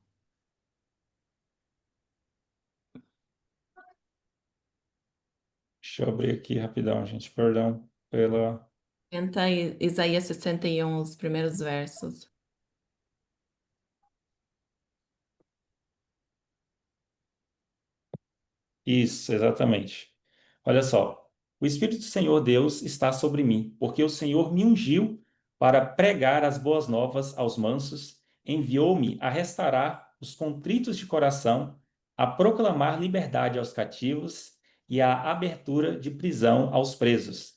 Deixa eu abrir aqui rapidão, gente. Perdão pela. Tenta Isaías 61, os primeiros versos. Isso, exatamente. Olha só. O Espírito do Senhor Deus está sobre mim, porque o Senhor me ungiu para pregar as boas novas aos mansos, enviou-me a restaurar os contritos de coração, a proclamar liberdade aos cativos e a abertura de prisão aos presos,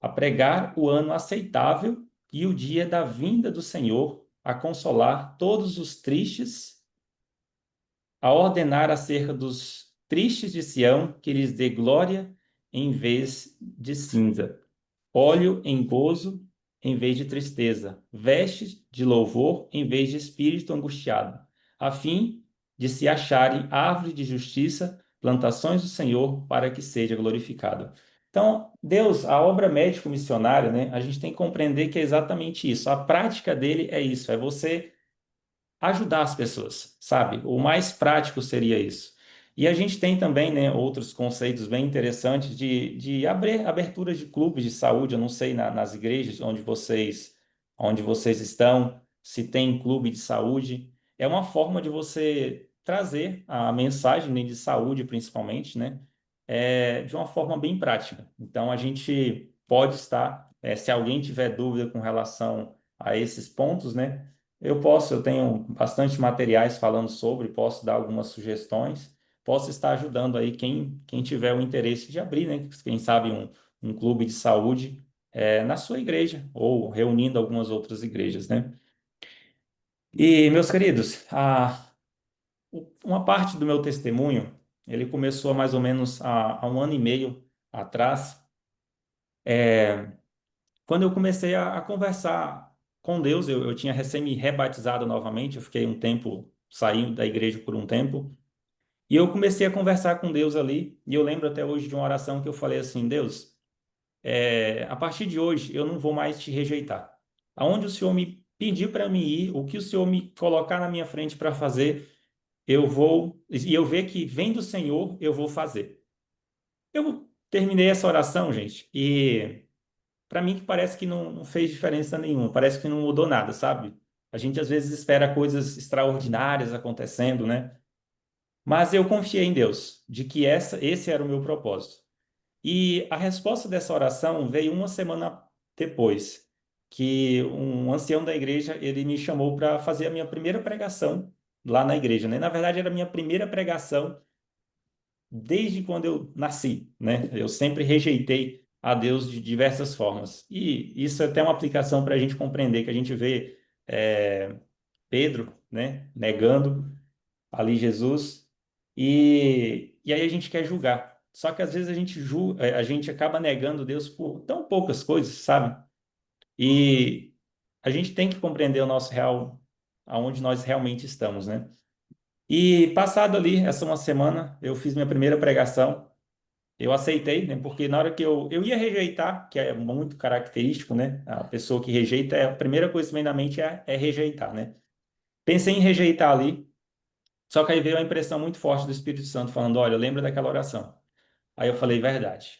a pregar o ano aceitável e o dia da vinda do Senhor, a consolar todos os tristes, a ordenar acerca dos tristes de Sião que lhes dê glória em vez de cinza, óleo em gozo em vez de tristeza, vestes de louvor em vez de espírito angustiado, a fim de se acharem árvore de justiça, plantações do Senhor, para que seja glorificado. Então, Deus, a obra médico-missionária, né, a gente tem que compreender que é exatamente isso. A prática dele é isso, é você ajudar as pessoas, sabe? O mais prático seria isso. E a gente tem também, né, outros conceitos bem interessantes de abertura de clubes de saúde. Eu não sei nas igrejas onde vocês estão, se tem clube de saúde. É uma forma de você trazer a mensagem, né, de saúde, principalmente, né, de uma forma bem prática. Então, a gente pode estar, se alguém tiver dúvida com relação a esses pontos, né, eu tenho bastante materiais falando sobre, posso dar algumas sugestões, posso estar ajudando aí quem tiver o interesse de abrir, né? Quem sabe um clube de saúde na sua igreja, ou reunindo algumas outras igrejas, né? E, meus queridos, uma parte do meu testemunho, ele começou há mais ou menos há um ano e meio atrás, quando eu comecei a conversar com Deus. Eu tinha recém me rebatizado novamente, eu fiquei um tempo saindo da igreja por um tempo, e eu comecei a conversar com Deus ali, e eu lembro até hoje de uma oração que eu falei assim: Deus, a partir de hoje eu não vou mais te rejeitar. Aonde o Senhor me pedir para mim ir, o que o Senhor me colocar na minha frente para fazer, eu vou, e eu ver que vem do Senhor, eu vou fazer. Eu terminei essa oração, gente, e para mim que parece que não fez diferença nenhuma, parece que não mudou nada, sabe? A gente às vezes espera coisas extraordinárias acontecendo, né? Mas eu confiei em Deus, de que esse era o meu propósito. E a resposta dessa oração veio uma semana depois, que um ancião da igreja, ele me chamou para fazer a minha primeira pregação lá na igreja, né? Na verdade, era a minha primeira pregação desde quando eu nasci, né? Eu sempre rejeitei a Deus de diversas formas. E isso é até uma aplicação para a gente compreender que a gente vê Pedro, né, negando ali Jesus, e aí a gente quer julgar. Só que às vezes a gente acaba negando Deus por tão poucas coisas, sabe? E a gente tem que compreender o nosso real, aonde nós realmente estamos, né? E passado ali, essa uma semana, eu fiz minha primeira pregação. Eu aceitei, né? Porque na hora que eu ia rejeitar, que é muito característico, né? A pessoa que rejeita, a primeira coisa que vem na mente é rejeitar, né? Pensei em rejeitar ali, só que aí veio a impressão muito forte do Espírito Santo falando: olha, lembra daquela oração. Aí eu falei: verdade.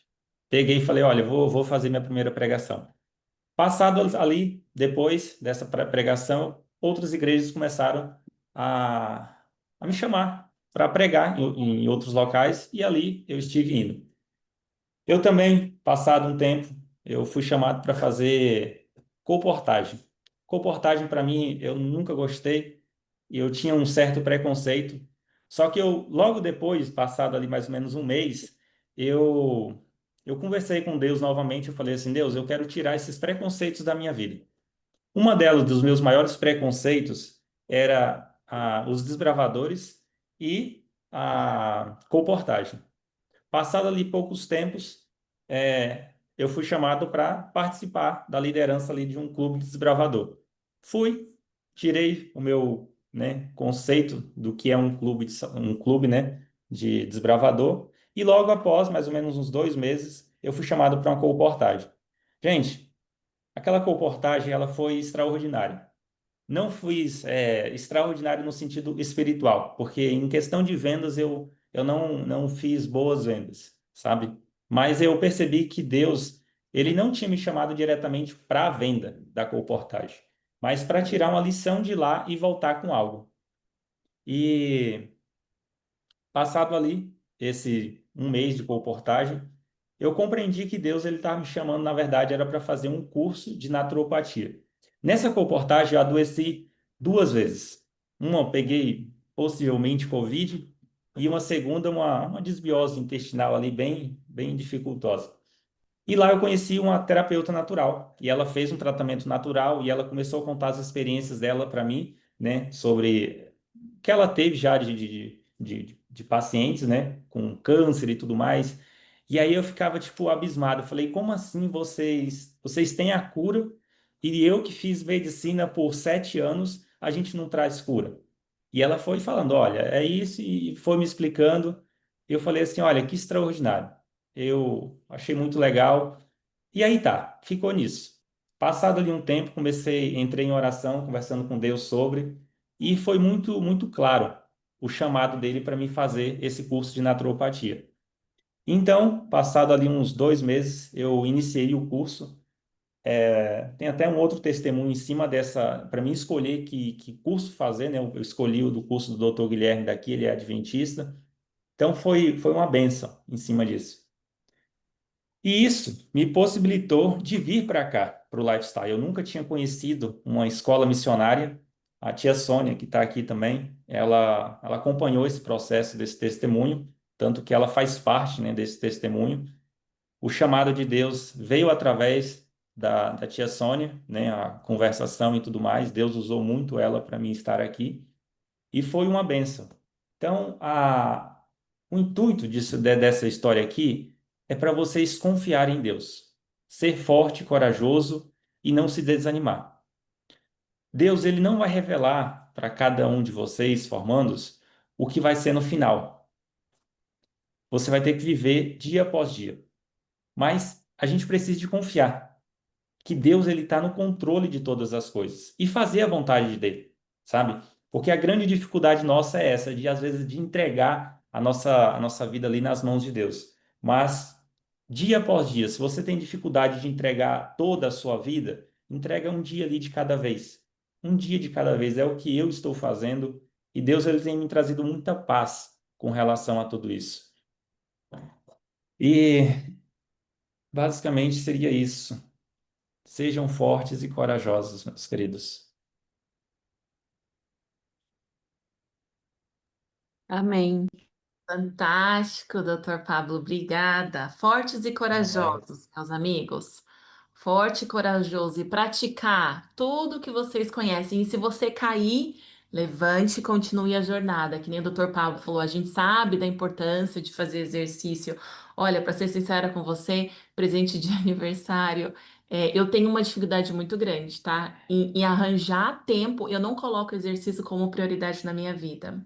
Peguei e falei: olha, vou fazer minha primeira pregação. Passado ali, depois dessa pregação, outras igrejas começaram a, a me chamar para pregar em outros locais, e ali eu estive indo. Eu também, passado um tempo, eu fui chamado para fazer colportagem. Colportagem, para mim, eu nunca gostei, e eu tinha um certo preconceito, Só que eu, logo depois, passado ali mais ou menos um mês, eu, eu conversei com Deus novamente. Eu falei assim: Deus, eu quero tirar esses preconceitos da minha vida. Uma delas, dos meus maiores preconceitos, era os desbravadores e a colportagem. Passado ali poucos tempos, eu fui chamado para participar da liderança ali de um clube de desbravador. Fui, tirei o meu, né, conceito do que é um clube, né, de desbravador, e logo após, mais ou menos uns 2 meses, eu fui chamado para uma colportagem. Gente, aquela colportagem ela foi extraordinária. Não fiz extraordinário no sentido espiritual, porque em questão de vendas eu não fiz boas vendas, sabe? Mas eu percebi que Deus, ele não tinha me chamado diretamente para a venda da colportagem, mas para tirar uma lição de lá e voltar com algo. E passado ali esse um mês de colportagem, eu compreendi que Deus ele estava me chamando, na verdade, era para fazer um curso de naturopatia. Nessa colportagem, eu adoeci 2 vezes. Uma, eu peguei possivelmente Covid, e uma segunda, uma desbiose intestinal ali bem dificultosa. E lá eu conheci uma terapeuta natural, e ela fez um tratamento natural, e ela começou a contar as experiências dela para mim, né, sobre que ela teve já de pacientes, né, com câncer e tudo mais. E aí eu ficava, tipo, abismado. Eu falei, como assim vocês têm a cura e eu que fiz medicina por 7 anos, a gente não traz cura? E ela foi falando, olha, é isso, e foi me explicando. Eu falei assim, olha, que extraordinário. Eu achei muito legal. E aí tá, ficou nisso. Passado ali um tempo, entrei em oração, conversando com Deus sobre, e foi muito claro o chamado dele para me fazer esse curso de naturopatia. Então, passado ali uns 2 meses, eu iniciei o curso. Tem até um outro testemunho em cima dessa, para mim escolher que curso fazer, né? Eu escolhi o do curso do Dr. Guilherme daqui, ele é adventista. Então foi uma bênção em cima disso. E isso me possibilitou de vir para cá, para o Lifestyle. Eu nunca tinha conhecido uma escola missionária. A tia Sônia, que está aqui também, ela acompanhou esse processo desse testemunho, tanto que ela faz parte, né, desse testemunho. O chamado de Deus veio através da tia Sônia, né, a conversação e tudo mais. Deus usou muito ela para mim estar aqui e foi uma bênção. Então, o intuito dessa história aqui é para vocês confiarem em Deus, ser forte, corajoso e não se desanimar. Deus ele não vai revelar para cada um de vocês, formandos, o que vai ser no final. Você vai ter que viver dia após dia. Mas a gente precisa de confiar que Deus ele está no controle de todas as coisas e fazer a vontade dele, sabe? Porque a grande dificuldade nossa é essa, de às vezes de entregar a nossa vida ali nas mãos de Deus. Mas dia após dia, se você tem dificuldade de entregar toda a sua vida, entrega um dia ali de cada vez. Um dia de cada vez é o que eu estou fazendo e Deus ele tem me trazido muita paz com relação a tudo isso. E basicamente seria isso. Sejam fortes e corajosos, meus queridos. Amém. Fantástico, doutor Pablo, obrigada. Fortes e É, corajosos, meus amigos. Forte e corajoso e praticar tudo que vocês conhecem. E se você cair, levante e continue a jornada. Que nem o doutor Pablo falou, a gente sabe da importância de fazer exercício. Olha, para ser sincera com você, presente de aniversário, eu tenho uma dificuldade muito grande, tá? Em arranjar tempo, eu não coloco exercício como prioridade na minha vida.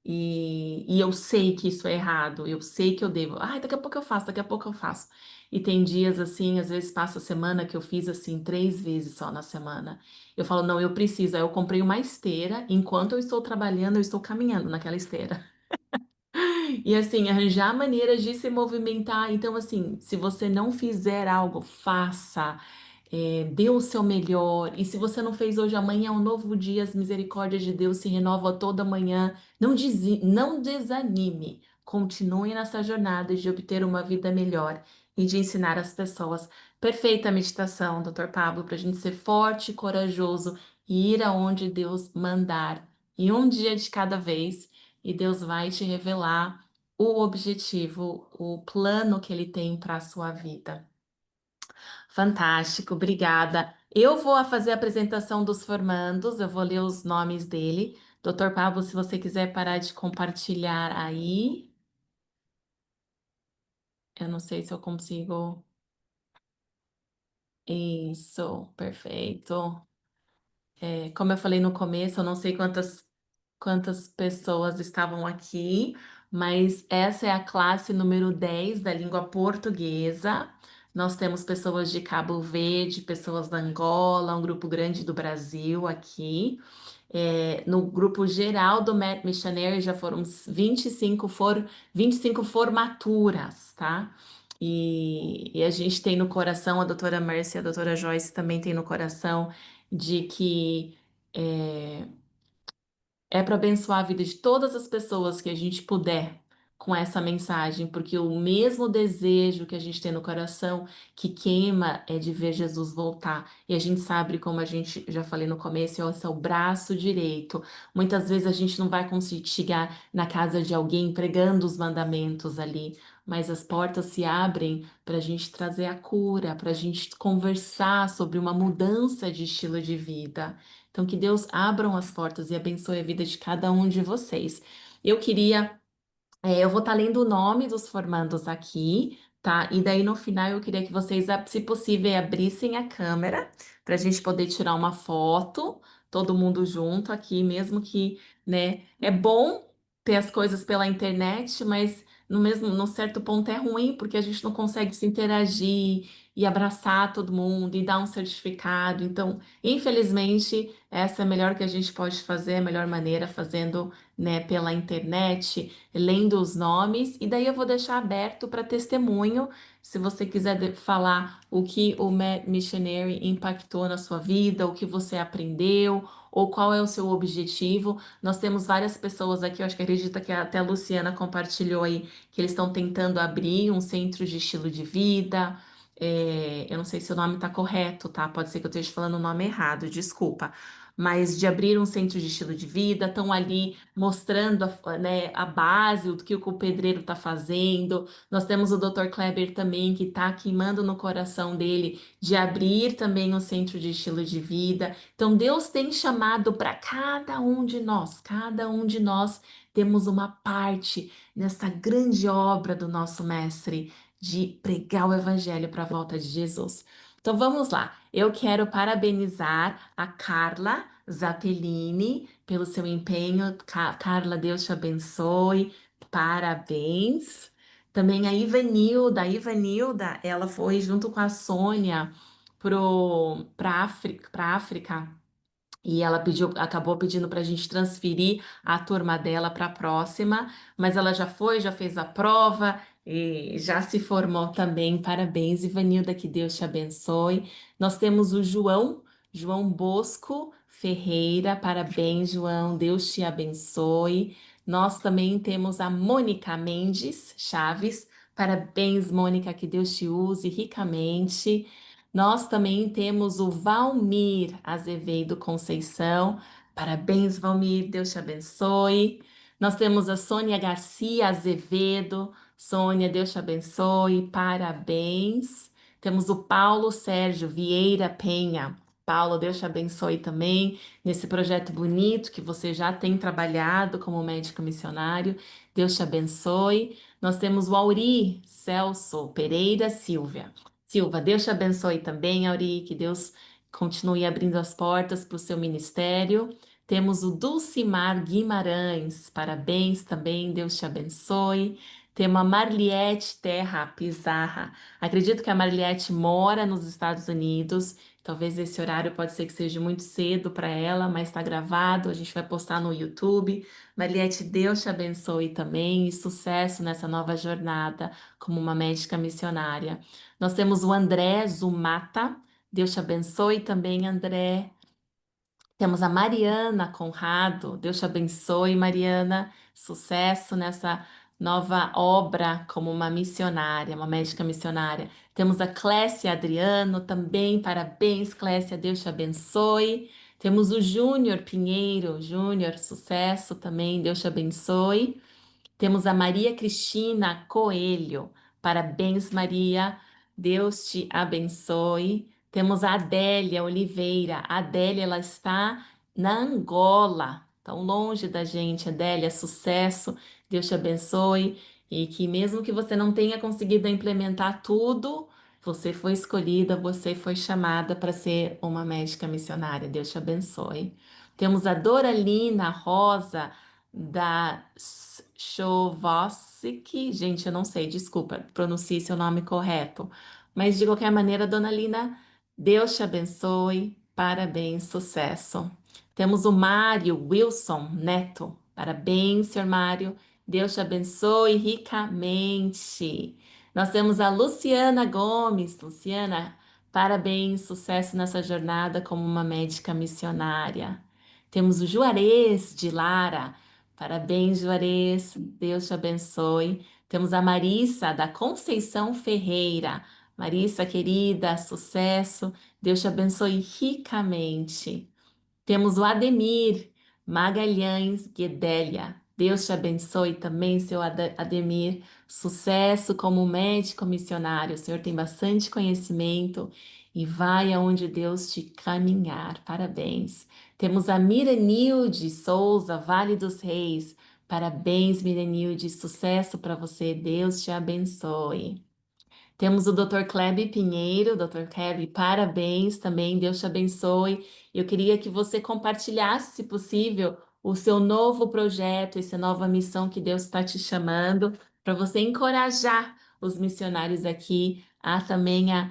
E eu sei que isso é errado, eu sei que eu devo. Ai, daqui a pouco eu faço, daqui a pouco eu faço. E tem dias assim, às vezes passa a semana que eu fiz assim 3 vezes só na semana. Eu falo, não, eu preciso. Aí eu comprei uma esteira, enquanto eu estou trabalhando, eu estou caminhando naquela esteira. E assim, arranjar maneiras de se movimentar. Então, assim, se você não fizer algo, faça. Dê o seu melhor. E se você não fez hoje, amanhã é um novo dia. As misericórdias de Deus se renovam toda manhã. Não desanime. Continue nessa jornada de obter uma vida melhor e de ensinar as pessoas. Perfeita meditação, Dr. Pablo, para a gente ser forte e corajoso e ir aonde Deus mandar. E um dia de cada vez. e Deus vai te revelar o objetivo, o plano que Ele tem para a sua vida. Fantástico, obrigada. Eu vou fazer a apresentação dos formandos, eu vou ler os nomes dele. Doutor Pablo, se você quiser parar de compartilhar aí, eu não sei se eu consigo. Isso, perfeito. Como eu falei no começo, eu não sei quantas pessoas estavam aqui, mas essa é a classe número 10 da língua portuguesa. Nós temos pessoas de Cabo Verde, pessoas da Angola, um grupo grande do Brasil aqui. No grupo geral do Met Missionary já foram 25 formaturas, tá? E a gente tem no coração, a doutora Mercy e a doutora Joyce também tem no coração de que é, é para abençoar a vida de todas as pessoas que a gente puder com essa mensagem, porque o mesmo desejo que a gente tem no coração que queima é de ver Jesus voltar. E a gente sabe, como a gente já falei no começo, esse é o braço direito. Muitas vezes a gente não vai conseguir chegar na casa de alguém pregando os mandamentos ali, mas as portas se abrem para a gente trazer a cura, para a gente conversar sobre uma mudança de estilo de vida. Então, que Deus abram as portas e abençoe a vida de cada um de vocês. Eu queria eu vou estar lendo o nome dos formandos aqui, tá? E daí no final eu queria que vocês, se possível, abrissem a câmera para a gente poder tirar uma foto, todo mundo junto aqui, mesmo que, né? É bom ter as coisas pela internet, mas no certo ponto é ruim, porque a gente não consegue se interagir e abraçar todo mundo e dar um certificado. Então, infelizmente, essa é a melhor que a gente pode fazer, a melhor maneira, fazendo, né, pela internet, lendo os nomes, e daí eu vou deixar aberto para testemunho, se você quiser falar o que o Missionary impactou na sua vida, o que você aprendeu, ou qual é o seu objetivo. Nós temos várias pessoas aqui, eu acho que acredita que até a Luciana compartilhou aí, que eles estão tentando abrir um centro de estilo de vida. Eu não sei se o nome está correto, tá? Pode ser que eu esteja falando o nome errado, desculpa. Mas de abrir um centro de estilo de vida, estão ali mostrando né, a base do que o pedreiro está fazendo. Nós temos o Dr. Kleber também, que está queimando no coração dele de abrir também um centro de estilo de vida. Então, Deus tem chamado para cada um de nós temos uma parte nessa grande obra do nosso Mestre de pregar o Evangelho para a volta de Jesus. Então vamos lá. Eu quero parabenizar a Carla Zappellini pelo seu empenho. Carla, Deus te abençoe. Parabéns. Também a Ivanilda, ela foi junto com a Sônia para África e ela acabou pedindo para a gente transferir a turma dela para a próxima, mas ela já foi, já fez a prova e já se formou também. Parabéns, Ivanilda, que Deus te abençoe. Nós temos o João Bosco Ferreira. Parabéns, João, Deus te abençoe. Nós também temos a Mônica Mendes Chaves. Parabéns, Mônica, que Deus te use ricamente. Nós também temos o Valmir Azevedo Conceição. Parabéns, Valmir, Deus te abençoe. Nós temos a Sônia Garcia Azevedo. Sônia, Deus te abençoe. Parabéns. Temos o Paulo Sérgio Vieira Penha. Paulo, Deus te abençoe também nesse projeto bonito que você já tem trabalhado como médico missionário. Deus te abençoe. Nós temos o Auri Celso Pereira Silva, Deus te abençoe também, Auri, que Deus continue abrindo as portas para o seu ministério. Temos o Dulcimar Guimarães, parabéns também, Deus te abençoe. Temos a Marliette Terra Pizarra. Acredito que a Marliette mora nos Estados Unidos. Talvez esse horário pode ser que seja muito cedo para ela, mas está gravado, a gente vai postar no YouTube. Marliette, Deus te abençoe também e sucesso nessa nova jornada como uma médica missionária. Nós temos o André Zumata. Deus te abençoe também, André. Temos a Mariana Conrado. Deus te abençoe, Mariana. Sucesso nessa nova obra como uma missionária, uma médica missionária. Temos a Clécia Adriano também. Parabéns, Clécia. Deus te abençoe. Temos o Júnior Pinheiro. Júnior, sucesso também, Deus te abençoe. Temos a Maria Cristina Coelho. Parabéns, Maria. Deus te abençoe. Temos a Adélia Oliveira. A Adélia, ela está na Angola, tão longe da gente. Adélia, sucesso. Deus te abençoe. E que mesmo que você não tenha conseguido implementar tudo, você foi escolhida, você foi chamada para ser uma médica missionária. Deus te abençoe. Temos a Doralina Rosa da Chovosik, gente, eu não sei, desculpa, pronuncie seu nome correto. Mas de qualquer maneira, Dona Lina, Deus te abençoe, parabéns, sucesso. Temos o Mário Wilson Neto, parabéns, senhor Mário, Deus te abençoe ricamente. Nós temos a Luciana Gomes, Luciana, parabéns, sucesso nessa jornada como uma médica missionária. Temos o Juarez de Lara. Parabéns, Juarez. Deus te abençoe. Temos a Marissa, da Conceição Ferreira. Marissa, querida, sucesso. Deus te abençoe ricamente. Temos o Ademir Magalhães Guedelia. Deus te abençoe também, seu Ademir. Sucesso como médico missionário. O senhor tem bastante conhecimento e vai aonde Deus te caminhar. Parabéns. Temos a Mirenilde Souza, Vale dos Reis. Parabéns, Mirenilde. Sucesso para você. Deus te abençoe. Temos o Dr. Klebe Pinheiro. Dr. Klebe, parabéns também, Deus te abençoe. Eu queria que você compartilhasse, se possível, o seu novo projeto, essa nova missão que Deus está te chamando, para você encorajar os missionários aqui a também a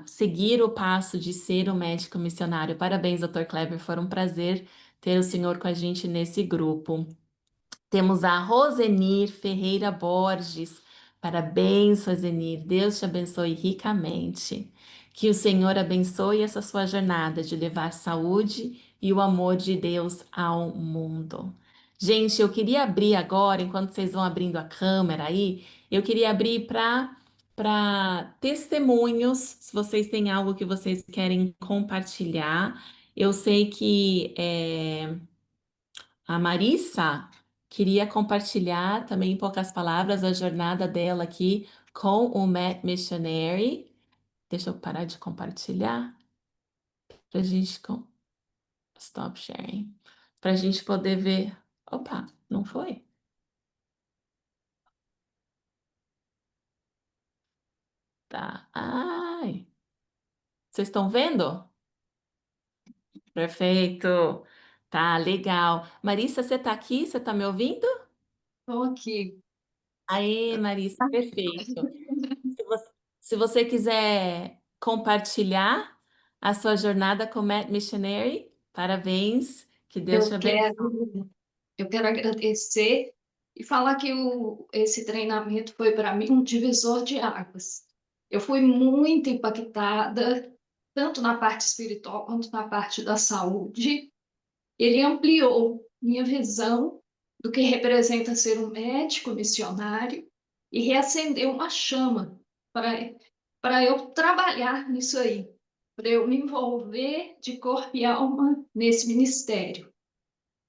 seguir o passo de ser um médico missionário. Parabéns, Dr. Kleber, foi um prazer ter o senhor com a gente nesse grupo. Temos a Rosenir Ferreira Borges. Parabéns, Rosenir. Deus te abençoe ricamente. Que o Senhor abençoe essa sua jornada de levar saúde e o amor de Deus ao mundo. Gente, eu queria abrir agora, enquanto vocês vão abrindo a câmera aí, eu queria abrir para testemunhos, se vocês têm algo que vocês querem compartilhar. Eu sei que a Marissa queria compartilhar também em poucas palavras a jornada dela aqui com o Matt Missionary. Deixa eu parar de compartilhar para a gente stop sharing, para a gente poder ver. Opa, não foi? Tá. Ai, vocês estão vendo? Perfeito. Tá, legal. Marissa, você tá aqui? Você tá me ouvindo? Estou aqui. Aê, Marissa, perfeito. Se você quiser compartilhar a sua jornada com Matt Missionary, parabéns, que Deus te Eu abençoe. quero, eu quero agradecer e falar que esse treinamento foi para mim um divisor de águas. Eu fui muito impactada, tanto na parte espiritual quanto na parte da saúde. Ele ampliou minha visão do que representa ser um médico missionário e reacendeu uma chama para eu trabalhar nisso aí, para eu me envolver de corpo e alma nesse ministério.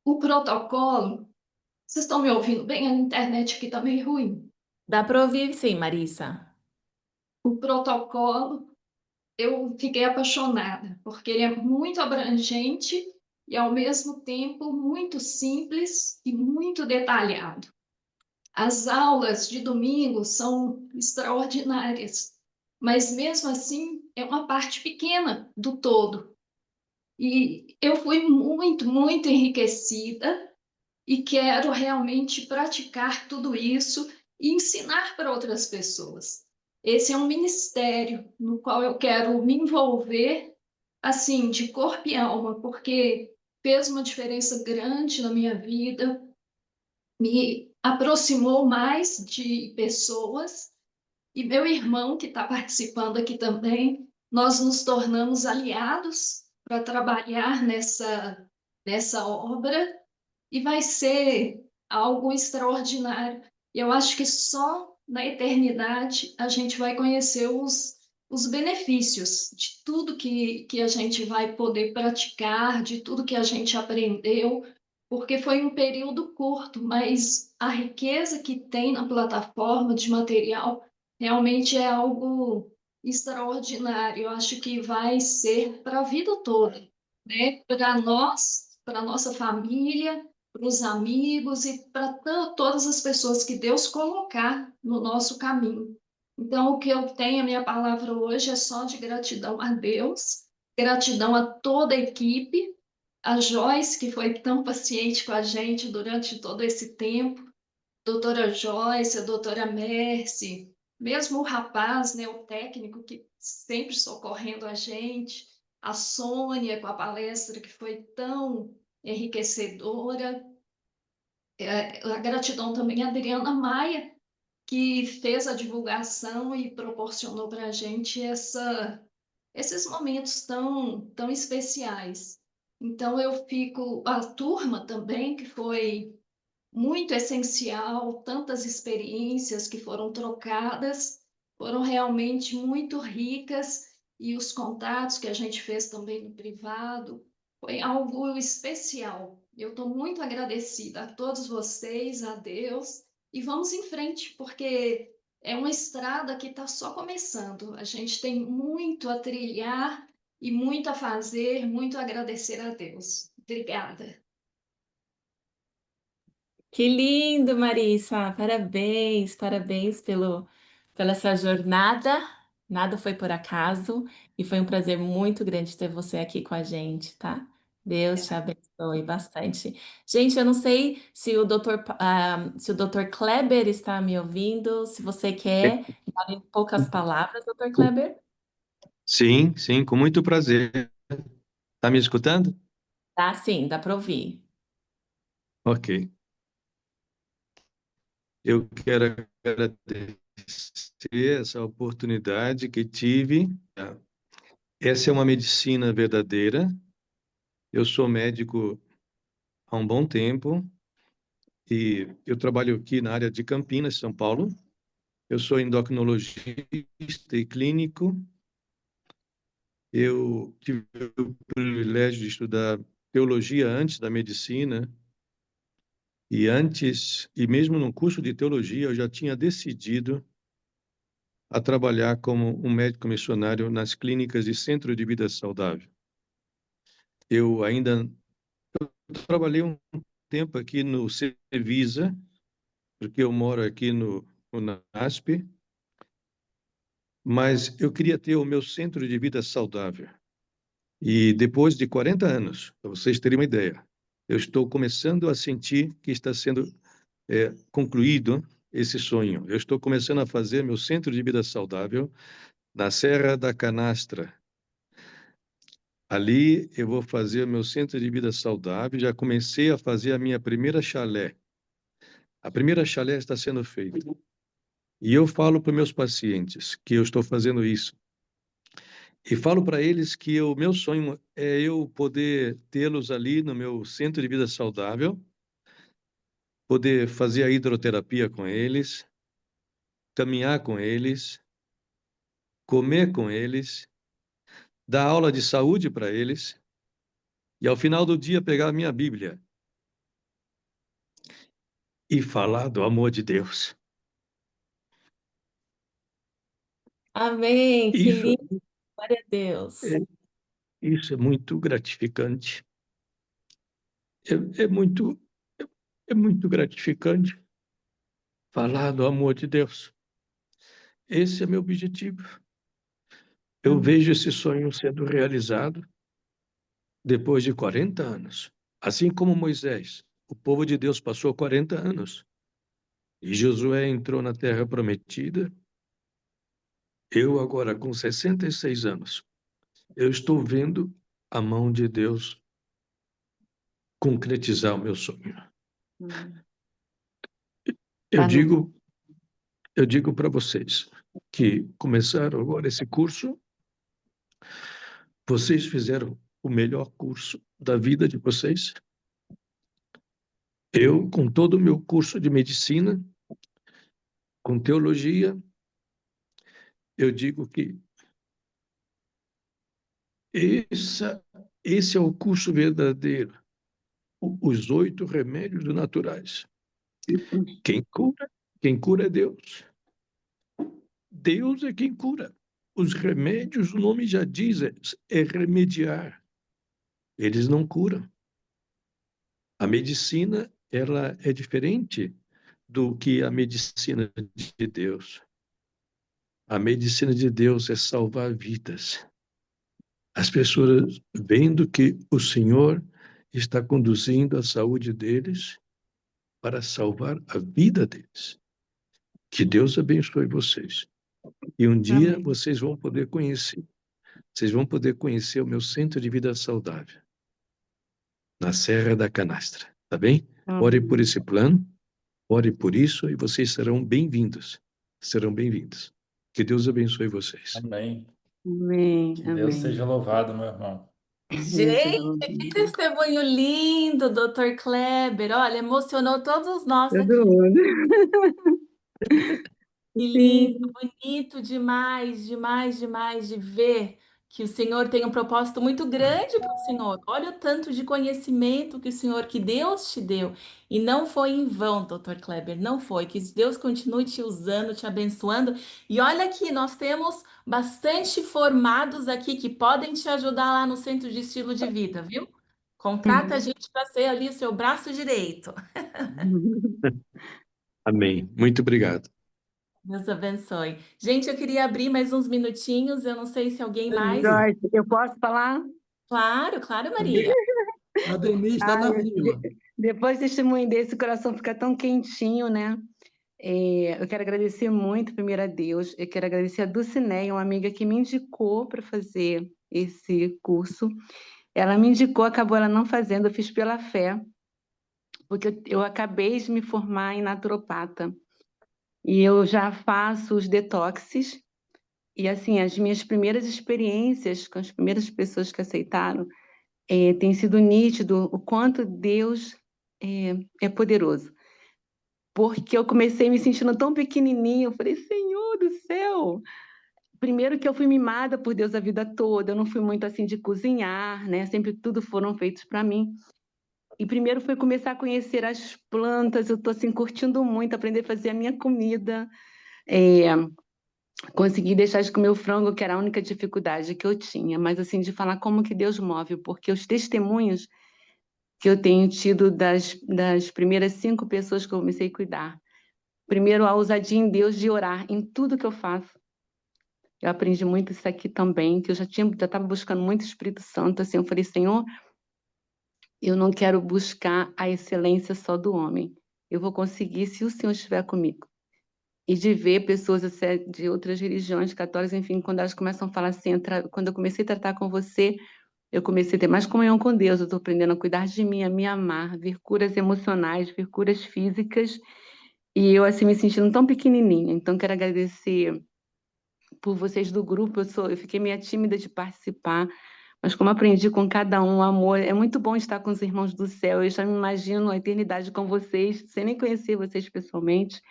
O protocolo, vocês estão me ouvindo bem? A internet aqui está meio ruim. Dá para ouvir, sim, Marissa. O protocolo, eu fiquei apaixonada, porque ele é muito abrangente e, ao mesmo tempo, muito simples e muito detalhado. As aulas de domingo são extraordinárias, mas mesmo assim é uma parte pequena do todo. E eu fui muito, muito enriquecida e quero realmente praticar tudo isso e ensinar para outras pessoas. Esse é um ministério no qual eu quero me envolver, assim, de corpo e alma, porque fez uma diferença grande na minha vida, me aproximou mais de pessoas, e meu irmão, que está participando aqui também, nós nos tornamos aliados para trabalhar nessa obra, e vai ser algo extraordinário. Eu acho que só na eternidade a gente vai conhecer os os benefícios de tudo que a gente vai poder praticar, de tudo que a gente aprendeu, porque foi um período curto, mas a riqueza que tem na plataforma de material realmente é algo extraordinário. Eu acho que vai ser para a vida toda, né? Para nós, para nossa família, para os amigos e para todas as pessoas que Deus colocar no nosso caminho. Então, o que eu tenho, a minha palavra hoje é só de gratidão a Deus, gratidão a toda a equipe, a Joyce, que foi tão paciente com a gente durante todo esse tempo, doutora Joyce, a doutora Mercy, mesmo o rapaz, né, o técnico que sempre socorrendo a gente, a Sônia com a palestra que foi tão enriquecedora, a gratidão também à Adriana Maia, que fez a divulgação e proporcionou para a gente esses momentos tão especiais. Então, eu fico, a turma também, que foi muito essencial, tantas experiências que foram trocadas, foram realmente muito ricas, e os contatos que a gente fez também no privado, foi algo especial. Eu estou muito agradecida a todos vocês, a Deus, e vamos em frente, porque é uma estrada que está só começando. A gente tem muito a trilhar e muito a fazer, muito a agradecer a Deus. Obrigada. Que lindo, Marissa! Parabéns, parabéns pela essa jornada. Nada foi por acaso e foi um prazer muito grande ter você aqui com a gente, tá? Deus te abençoe bastante. Gente, eu não sei se o se o Dr. Kleber está me ouvindo, se você quer dar em poucas palavras, Dr. Kleber. Sim, sim, com muito prazer. Tá me escutando? Tá, sim, dá para ouvir. Ok. Eu quero agradecer essa oportunidade que tive. Essa é uma medicina verdadeira. Eu sou médico há um bom tempo e eu trabalho aqui na área de Campinas, São Paulo. Eu sou endocrinologista e clínico. Eu tive o privilégio de estudar teologia antes da medicina. E mesmo no curso de teologia, eu já tinha decidido a trabalhar como um médico missionário nas clínicas de centro de vida saudável. Eu ainda trabalhei um tempo aqui no Cevisa, porque eu moro aqui no NASP, mas eu queria ter o meu centro de vida saudável. E depois de 40 anos, para vocês terem uma ideia, eu estou começando a sentir que está sendo concluído esse sonho. Eu estou começando a fazer meu centro de vida saudável na Serra da Canastra. Ali eu vou fazer o meu centro de vida saudável. Já comecei a fazer a minha primeira chalé. A primeira chalé está sendo feita. E eu falo para meus pacientes que eu estou fazendo isso. E falo para eles que o meu sonho é eu poder tê-los ali no meu centro de vida saudável, poder fazer a hidroterapia com eles, caminhar com eles, comer com eles, dar aula de saúde para eles e ao final do dia pegar a minha Bíblia e falar do amor de Deus. Amém, que Isso lindo, glória a Deus. é, isso é muito gratificante. É, é muito é, é muito gratificante falar do amor de Deus. Esse é meu objetivo. Eu Amém. vejo esse sonho sendo realizado depois de 40 anos. Assim como Moisés, o povo de Deus passou 40 anos e Josué entrou na terra prometida. Eu agora com 66 anos, eu estou vendo a mão de Deus concretizar o meu sonho. Hum. Eu Amém. digo, eu digo para vocês que começaram agora esse curso, vocês fizeram o melhor curso da vida de vocês. Eu, com todo o meu curso de medicina, com teologia, eu digo que Essa, esse é o curso verdadeiro. Os 8 remédios naturais. Quem cura é Deus. Deus é quem cura. Os remédios, o nome já diz, é remediar. Eles não curam. A medicina, ela é diferente do que a medicina de Deus. A medicina de Deus é salvar vidas. As pessoas vendo que o Senhor está conduzindo a saúde deles para salvar a vida deles. Que Deus abençoe vocês. E um dia Amém. vocês vão poder conhecer o meu centro de vida saudável, na Serra da Canastra, tá bem? Ore por Amém. esse plano, ore por isso e vocês serão bem-vindos. Serão bem-vindos. Que Deus abençoe vocês. Amém. Amém. Que Deus Amém. seja louvado, meu irmão. Deus seja Gente, que louvado. testemunho lindo, Dr. Kleber. Olha, emocionou todos nós Todo aqui. mundo. Que lindo, Sim. bonito demais, demais, demais de ver que o Senhor tem um propósito muito grande para o Senhor. Olha o tanto de conhecimento que o Senhor, que Deus te deu. E não foi em vão, Dr. Kleber, não foi. Que Deus continue te usando, te abençoando. E olha aqui, nós temos bastante formados aqui que podem te ajudar lá no Centro de Estilo de Vida, viu? Contrata a gente para ser ali o seu braço direito. Amém. Muito obrigado. Deus abençoe. Gente, eu queria abrir mais uns minutinhos. Eu não sei se alguém mais. Joyce, eu posso falar? Claro, claro, Maria. Ademir, Ademir está na fila. Depois desse testemunho desse, o coração fica tão quentinho, né? Eu quero agradecer muito, primeiro, a Deus. Eu quero agradecer a Dulcineia, uma amiga que me indicou para fazer esse curso. Ela me indicou, acabou ela não fazendo, eu fiz pela fé, porque eu acabei de me formar em naturopata. E eu já faço os detoxes. E, assim, as minhas primeiras experiências com as primeiras pessoas que aceitaram, tem sido nítido o quanto Deus é poderoso. Porque eu comecei me sentindo tão pequenininha, eu falei, Senhor do céu! Primeiro que eu fui mimada por Deus a vida toda, eu não fui muito assim de cozinhar, né? Sempre tudo foram feitos para mim. E primeiro foi começar a conhecer as plantas, eu estou assim curtindo muito, aprender a fazer a minha comida, é, consegui deixar de comer o frango, que era a única dificuldade que eu tinha, mas assim, de falar como que Deus move, porque os testemunhos que eu tenho tido das primeiras 5 pessoas que eu comecei a cuidar. Primeiro, a ousadia em Deus de orar em tudo que eu faço. Eu aprendi muito isso aqui também, que eu já estava buscando muito o Espírito Santo, assim, eu falei, Senhor, eu não quero buscar a excelência só do homem. Eu vou conseguir se o Senhor estiver comigo. E de ver pessoas assim, de outras religiões católicas, enfim, quando elas começam a falar assim, quando eu comecei a tratar com você, eu comecei a ter mais comunhão com Deus, eu estou aprendendo a cuidar de mim, a me amar, ver curas emocionais, ver curas físicas, e eu assim me sentindo tão pequenininha. Então quero agradecer por vocês do grupo, eu fiquei meio tímida de participar, mas como aprendi com cada um, o amor, é muito bom estar com os irmãos do céu, eu já me imagino a eternidade com vocês, sem nem conhecer vocês pessoalmente.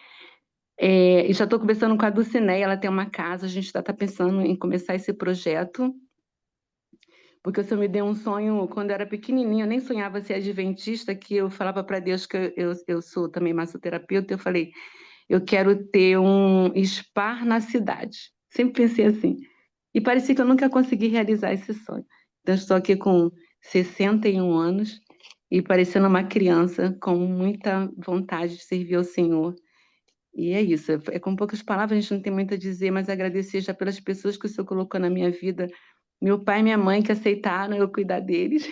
E já estou conversando com a Dulcineia, ela tem uma casa, a gente está pensando em começar esse projeto, porque o Senhor me deu um sonho quando eu era pequenininha, eu nem sonhava ser adventista, que eu falava para Deus que eu sou também massoterapeuta, eu falei, eu quero ter um spa na cidade. Sempre pensei assim. E parecia que eu nunca consegui realizar esse sonho. Então, estou aqui com 61 anos e parecendo uma criança com muita vontade de servir ao Senhor. E é isso, com poucas palavras, a gente não tem muito a dizer, mas agradecer já pelas pessoas que o Senhor colocou na minha vida, meu pai e minha mãe que aceitaram eu cuidar deles.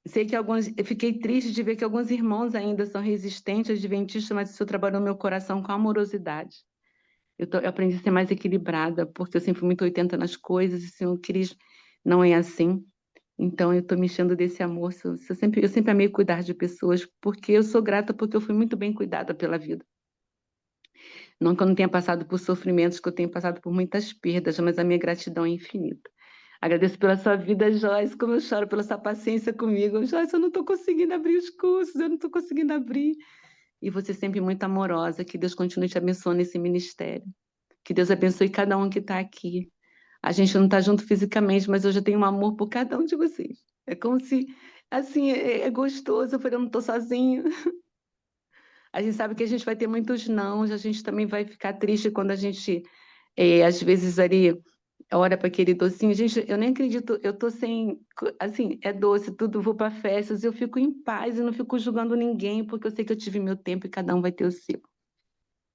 Sei que eu fiquei triste de ver que alguns irmãos ainda são resistentes, adventistas, mas o Senhor trabalhou no meu coração com amorosidade. Eu aprendi a ser mais equilibrada, porque eu sempre fui muito 80 nas coisas, e o Senhor quis, não é assim. Então, eu estou me enchendo desse amor. Eu sempre amei cuidar de pessoas, porque eu sou grata, porque eu fui muito bem cuidada pela vida. Não que eu não tenha passado por sofrimentos, que eu tenha passado por muitas perdas, mas a minha gratidão é infinita. Agradeço pela sua vida, Joyce, como eu choro pela sua paciência comigo. Joyce, eu não estou conseguindo abrir os cursos, eu não estou conseguindo abrir. E você sempre muito amorosa, que Deus continue te abençoando nesse ministério. Que Deus abençoe cada um que está aqui. A gente não está junto fisicamente, mas eu já tenho um amor por cada um de vocês. É como se, assim, é gostoso, porque eu não estou sozinha. A gente sabe que a gente vai ter muitos nãos, a gente também vai ficar triste quando a gente, às vezes, ali, ora para aquele docinho. Gente, eu nem acredito, eu tô sem, assim, é doce, tudo, vou para festas, eu fico em paz e não fico julgando ninguém, porque eu sei que eu tive meu tempo e cada um vai ter o seu.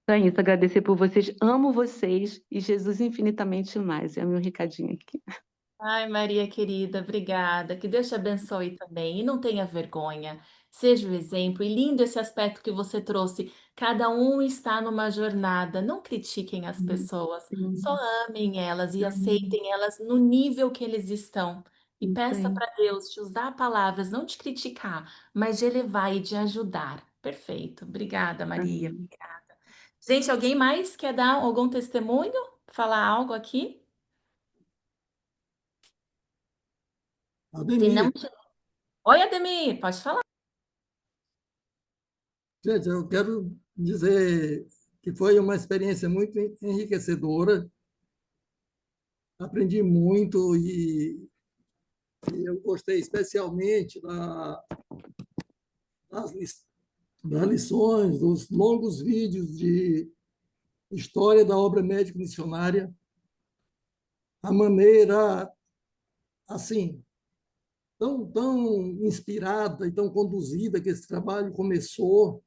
Então é isso, agradecer por vocês, amo vocês e Jesus infinitamente mais. É o meu recadinho aqui. Ai, Maria querida, obrigada. Que Deus te abençoe também. E não tenha vergonha. Seja o exemplo. E lindo esse aspecto que você trouxe. Cada um está numa jornada. Não critiquem as pessoas. Só Sim, amem elas e sim, aceitem elas no nível que eles estão. E isso peça aí. para Deus te usar palavras, não te criticar, mas de elevar e de ajudar. Perfeito. Obrigada, Maria. Amém. Gente, alguém mais quer dar algum testemunho? Falar algo aqui? Se não, Ademir, oi, Ademir, pode falar. gente, eu quero dizer que foi uma experiência muito enriquecedora. Aprendi muito e eu gostei especialmente das, das lições, dos longos vídeos de história da obra médico-missionária, a maneira, assim, tão inspirada e tão conduzida que esse trabalho começou,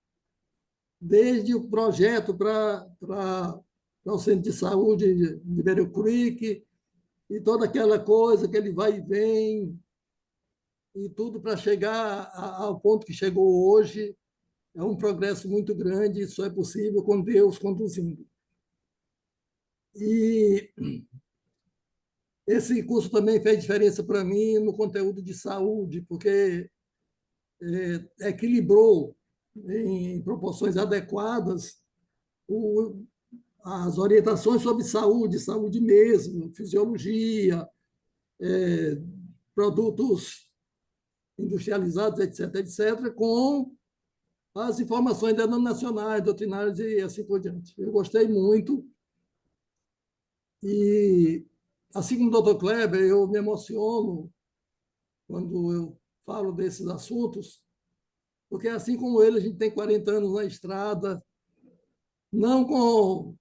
desde o projeto para o Centro de Saúde de Bear Creek, e toda aquela coisa que ele vai e vem, e tudo para chegar ao ponto que chegou hoje. É um progresso muito grande, e só é possível com Deus conduzindo. E esse curso também fez diferença para mim no conteúdo de saúde, porque equilibrou em proporções adequadas o, as orientações sobre saúde, saúde mesmo, fisiologia, produtos industrializados, etc., etc., com as informações denominacionais, doutrinárias e assim por diante. Eu gostei muito e, assim como o doutor Kleber, eu me emociono quando eu falo desses assuntos, porque assim como ele, a gente tem 40 anos na estrada, não com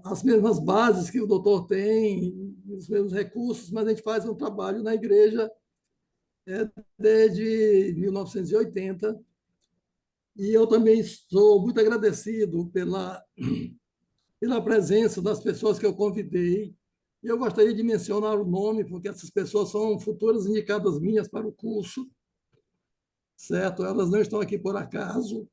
as mesmas bases que o doutor tem, os mesmos recursos, mas a gente faz um trabalho na igreja desde 1980. E eu também sou muito agradecido pela presença das pessoas que eu convidei. E eu gostaria de mencionar o nome, porque essas pessoas são futuras indicadas minhas para o curso, certo? Elas não estão aqui por acaso.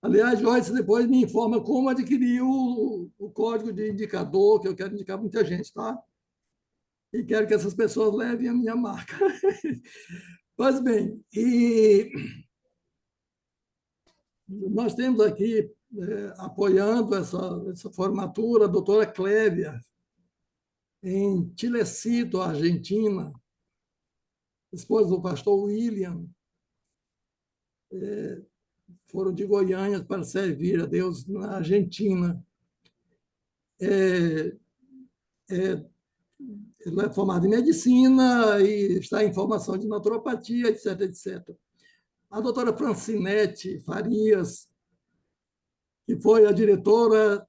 Aliás, Joyce depois me informa como adquirir o código de indicador, que eu quero indicar muita gente, tá? E quero que essas pessoas levem a minha marca. Pois bem, e nós temos aqui, apoiando essa formatura, a doutora Clévia, em Chilecito, Argentina, esposa do pastor William, foram de Goiânia para servir a Deus na Argentina. É, ela é formada em medicina e está em formação de naturopatia, etc., etc. A doutora Francinete Farias, que foi a diretora,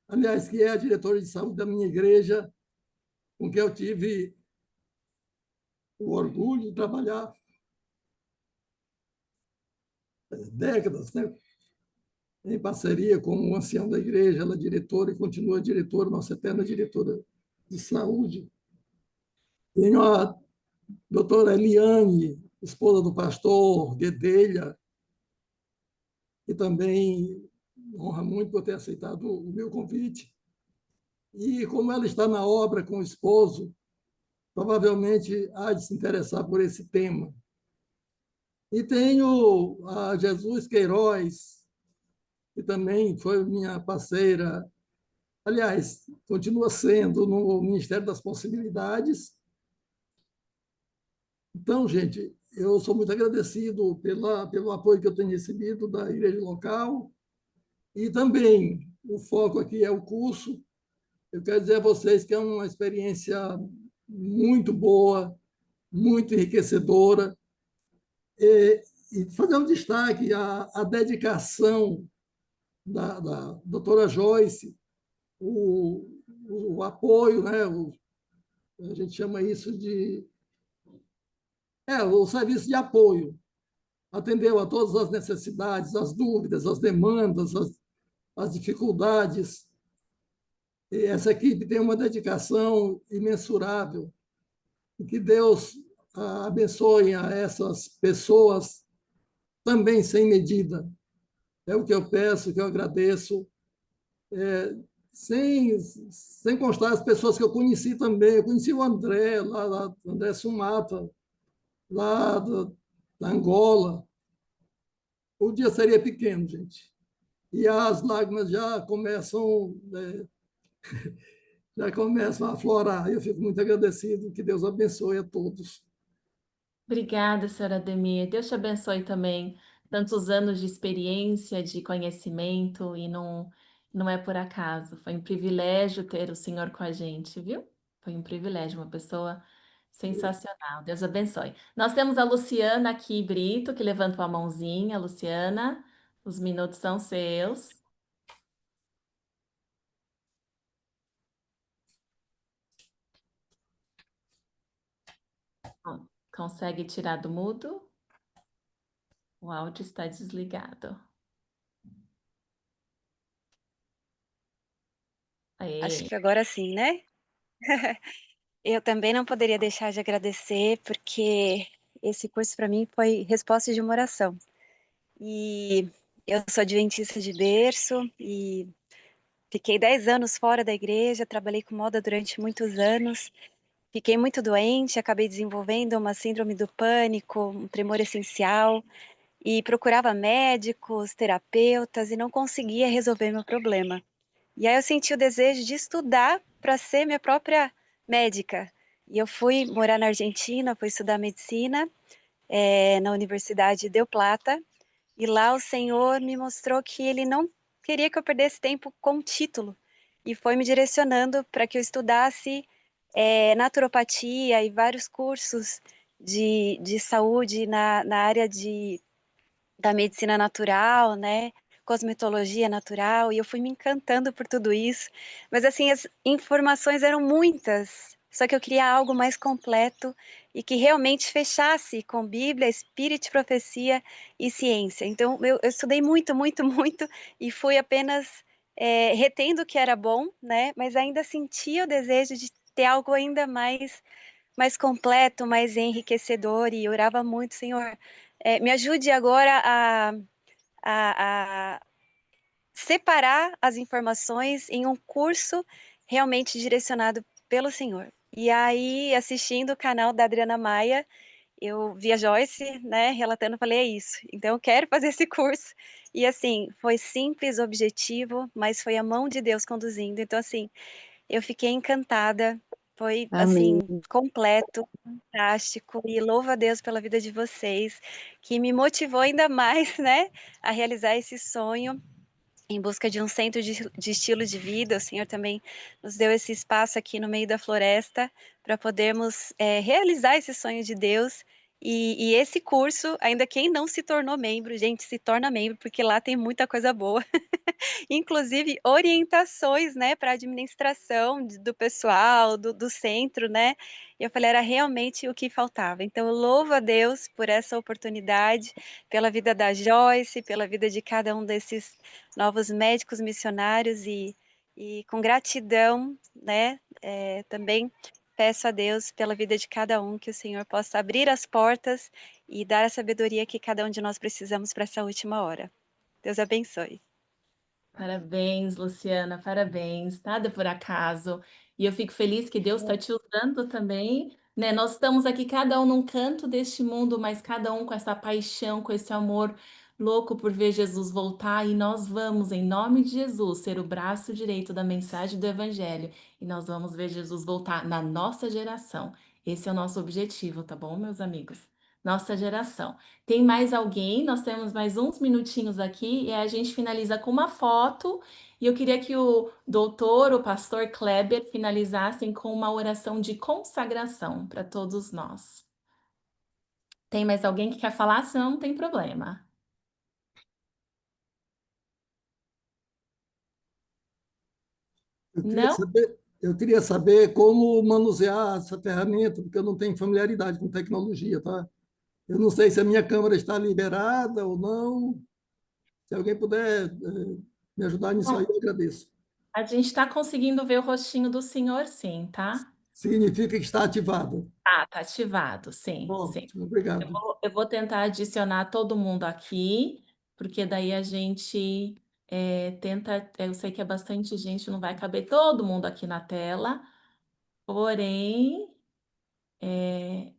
aliás, que é a diretora de saúde da minha igreja, com quem eu tive o orgulho de trabalhar décadas, né? Em parceria com o ancião da igreja, ela é diretora e continua diretora, nossa eterna diretora de saúde. Tenho a doutora Eliane, esposa do pastor Guedelha, que também honra muito por ter aceitado o meu convite. E como ela está na obra com o esposo, provavelmente há de se interessar por esse tema. E tenho a Jesus Queiroz, que também foi minha parceira, aliás, continua sendo no Ministério das Possibilidades. Então, gente, eu sou muito agradecido pelo apoio que eu tenho recebido da igreja local e também o foco aqui é o curso, Eu quero dizer a vocês que é uma experiência muito boa, muito enriquecedora, e fazer um destaque a dedicação da doutora Joyce, o, o apoio, né? A gente chama isso de o serviço de apoio. Atendeu a todas as necessidades, as dúvidas, as demandas, as dificuldades. E essa equipe tem uma dedicação imensurável. E que Deus abençoe a essas pessoas também sem medida. É o que eu peço, o que eu agradeço. É, sem constar as pessoas que eu conheci também. Eu conheci o André, lá André Sumata, lá da Angola. O dia seria pequeno, gente. E as lágrimas já começam a aflorar. Eu fico muito agradecido. Que Deus abençoe a todos. Obrigada, senhora Ademir. Deus te abençoe também. Tantos anos de experiência, de conhecimento, e não é por acaso. Foi um privilégio ter o senhor com a gente, viu? Foi um privilégio, uma pessoa sensacional. Deus abençoe. Nós temos a Luciana aqui, Brito, que levantou a mãozinha. Luciana, os minutos são seus. Consegue tirar do mudo? O áudio está desligado. Acho Aê. que agora sim, né? Eu também não poderia deixar de agradecer, porque esse curso para mim foi resposta de uma oração. E eu sou adventista de berço e fiquei 10 anos fora da igreja, trabalhei com moda durante muitos anos, fiquei muito doente, acabei desenvolvendo uma síndrome do pânico, um tremor essencial, e procurava médicos, terapeutas e não conseguia resolver meu problema. E aí eu senti o desejo de estudar para ser minha própria médica. E eu fui morar na Argentina, fui estudar medicina, na Universidade Del Plata, e lá o Senhor me mostrou que Ele não queria que eu perdesse tempo com o título, e foi me direcionando para que eu estudasse naturopatia e vários cursos de saúde na área da medicina natural, né? Cosmetologia natural, e eu fui me encantando por tudo isso. Mas assim, as informações eram muitas, só que eu queria algo mais completo e que realmente fechasse com Bíblia, Espírito, profecia e ciência. Então, eu estudei muito, muito, muito e fui apenas retendo o que era bom, né? Mas ainda sentia o desejo de ter algo ainda mais completo, mais enriquecedor, e orava muito, Senhor, me ajude agora a separar as informações em um curso realmente direcionado pelo Senhor. E aí, assistindo o canal da Adriana Maia, eu vi a Joyce, né, relatando, falei, é isso, então eu quero fazer esse curso. E assim, foi simples, objetivo, mas foi a mão de Deus conduzindo. Então, assim, eu fiquei encantada, foi Amém. assim, completo, fantástico, e louvo a Deus pela vida de vocês, que me motivou ainda mais, né, a realizar esse sonho em busca de um centro de estilo de vida. O Senhor também nos deu esse espaço aqui no meio da floresta para podermos realizar esse sonho de Deus. E esse curso, ainda quem não se tornou membro, gente, se torna membro, porque lá tem muita coisa boa. Inclusive orientações, né, para administração do pessoal, do centro, né? E eu falei, era realmente o que faltava. Então, eu louvo a Deus por essa oportunidade, pela vida da Joyce, pela vida de cada um desses novos médicos missionários, e com gratidão, né, também peço a Deus pela vida de cada um, que o Senhor possa abrir as portas e dar a sabedoria que cada um de nós precisamos para essa última hora. Deus abençoe. Parabéns, Luciana, parabéns, nada por acaso. E eu fico feliz que Deus está te usando também, né? Nós estamos aqui, cada um num canto deste mundo, mas cada um com essa paixão, com esse amor louco por ver Jesus voltar. E nós vamos, em nome de Jesus, ser o braço direito da mensagem do Evangelho. E nós vamos ver Jesus voltar na nossa geração. Esse é o nosso objetivo, tá bom, meus amigos? nossa geração. Tem mais alguém? Nós temos mais uns minutinhos aqui e aí a gente finaliza com uma foto. E eu queria que o doutor, o pastor Kleber, finalizassem com uma oração de consagração para todos nós. Tem mais alguém que quer falar? Senão não tem problema. Eu queria Não? saber, eu queria saber como manusear essa ferramenta, porque eu não tenho familiaridade com tecnologia, tá? Eu não sei se a minha câmera está liberada ou não. Se alguém puder, me ajudar nisso aí, Bom, eu agradeço. a gente está conseguindo ver o rostinho do senhor, sim, tá? Significa que está ativada. Tá ativado, sim, Bom, sim. obrigado. Eu vou tentar adicionar todo mundo aqui, porque daí a gente tenta. Eu sei que é bastante gente, não vai caber todo mundo aqui na tela, porém,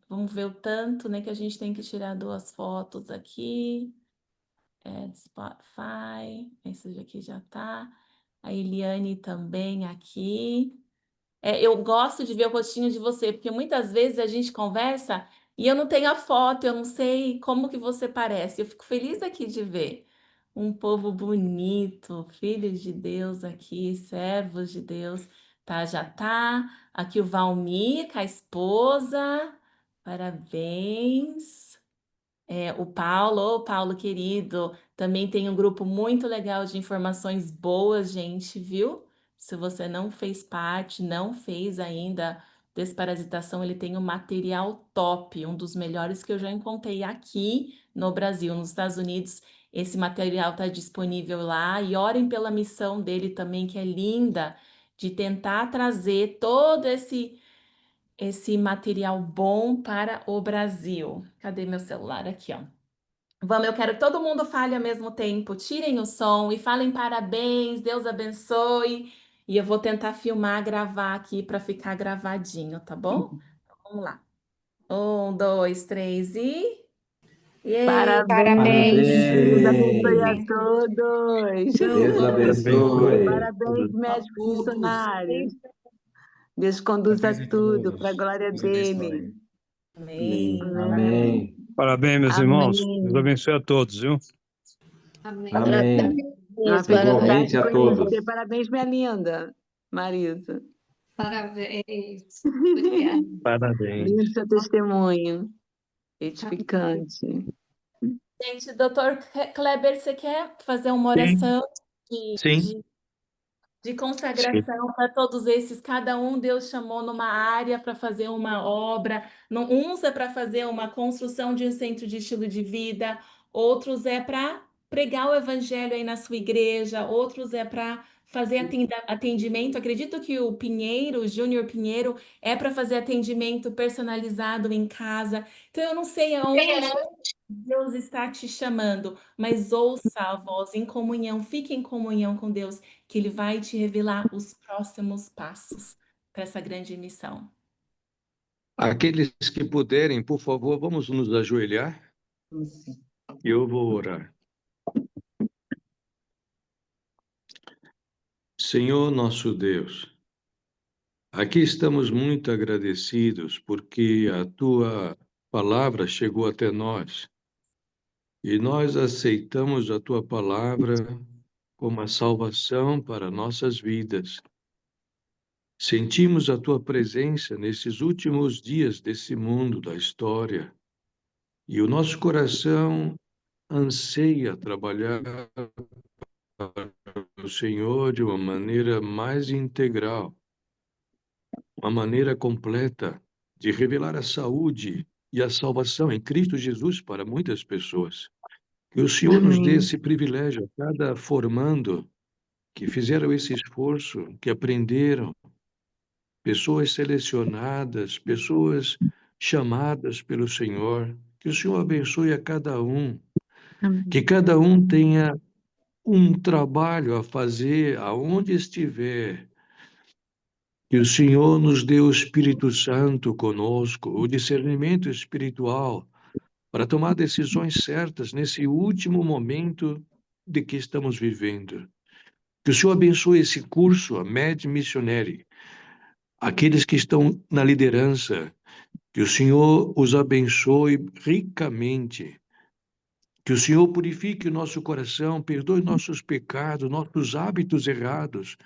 vamos ver o tanto, né, que a gente tem que tirar 2 fotos aqui. Spotify, esse aqui já tá. A Eliane também aqui. Eu gosto de ver o rostinho de você, porque muitas vezes a gente conversa e eu não tenho a foto, eu não sei como que você parece. Eu fico feliz aqui de ver um povo bonito, filhos de Deus aqui, servos de Deus. Tá, já tá. Aqui o Valmir, com a esposa. Parabéns. O Paulo, ô Paulo querido, também tem um grupo muito legal de informações boas, gente, viu? Se você não fez parte, não fez ainda Desparasitação, ele tem um material top, um dos melhores que eu já encontrei aqui no Brasil. Nos Estados Unidos, esse material está disponível lá. E orem pela missão dele também, que é linda, de tentar trazer todo esse material bom para o Brasil. Cadê meu celular? Aqui, ó. Vamos, eu quero que todo mundo fale ao mesmo tempo. Tirem o som e falem parabéns, Deus abençoe. E eu vou tentar filmar, gravar aqui para ficar gravadinho, tá bom? Então, vamos lá. 1, 2, 3 e. Yay! Parabéns, Deus abençoe a Parabéns! todos. Deus Deus abençoe abençoe! Parabéns, a médicos todos. missionários. Deus conduza Parabéns a tudo para a todos. glória Deus dele. abençoe. Amém. Amém. Amém. Amém. Parabéns, meus irmãos. Deus Amém. abençoe a todos, viu? Amém. Amém. Uma Parabéns, felicidade parabéns. Igualmente de a conhecer. todos. Parabéns, minha linda Marisa. Parabéns. Obrigada. Parabéns. Lindo seu testemunho, Amém. edificante. Gente, doutor Kleber, você quer fazer uma Sim, oração de, sim, de de sim. consagração para todos esses, cada um Deus chamou numa área para fazer uma obra. Uns é para fazer uma construção de um centro de estilo de vida, outros é para pregar o evangelho aí na sua igreja, outros é para fazer atendimento. Acredito que o Pinheiro, o Júnior Pinheiro, é para fazer atendimento personalizado em casa. Então eu não sei aonde Deus está te chamando, mas ouça a voz em comunhão, fique em comunhão com Deus, que Ele vai te revelar os próximos passos para essa grande missão. Aqueles que puderem, por favor, vamos nos ajoelhar e eu vou orar. Senhor nosso Deus, aqui estamos muito agradecidos porque a tua palavra chegou até nós e nós aceitamos a tua palavra como a salvação para nossas vidas. Sentimos a tua presença nesses últimos dias desse mundo, da história, e o nosso coração anseia trabalhar para o Senhor de uma maneira mais integral, uma maneira completa de revelar a saúde e a salvação em Cristo Jesus para muitas pessoas. Que o Senhor nos dê Amém. esse privilégio a cada formando que fizeram esse esforço, que aprenderam, pessoas selecionadas, pessoas chamadas pelo Senhor. Que o Senhor abençoe a cada um, que Amém. cada um tenha um trabalho a fazer aonde estiver. Que o Senhor nos dê o Espírito Santo conosco, o discernimento espiritual, para tomar decisões certas nesse último momento de que estamos vivendo. Que o Senhor abençoe esse curso, a Med Missionary, aqueles que estão na liderança, Que o Senhor os abençoe ricamente. Que o Senhor purifique o nosso coração, perdoe nossos pecados, nossos hábitos errados,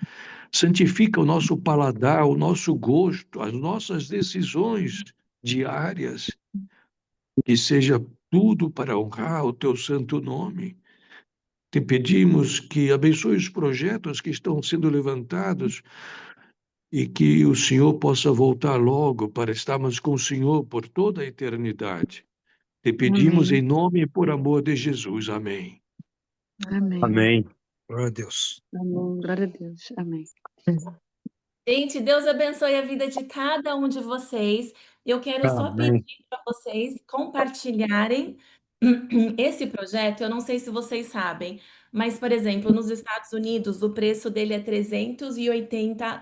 santifica o nosso paladar, o nosso gosto, as nossas decisões diárias, que seja tudo para honrar o teu santo nome. Te pedimos que abençoe os projetos que estão sendo levantados e que o Senhor possa voltar logo para estarmos com o Senhor por toda a eternidade. Te pedimos em Amém. nome e por amor de Jesus. Amém. Amém. Amém. Glória a Deus. Amém. Glória a Deus. Amém. Gente, Deus abençoe a vida de cada um de vocês. Eu quero só Amém. pedir para vocês compartilharem esse projeto. Eu não sei se vocês sabem, mas, por exemplo, nos Estados Unidos, o preço dele é US$ 380.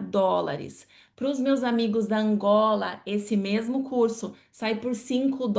Para os meus amigos da Angola, esse mesmo curso sai por US$ 5.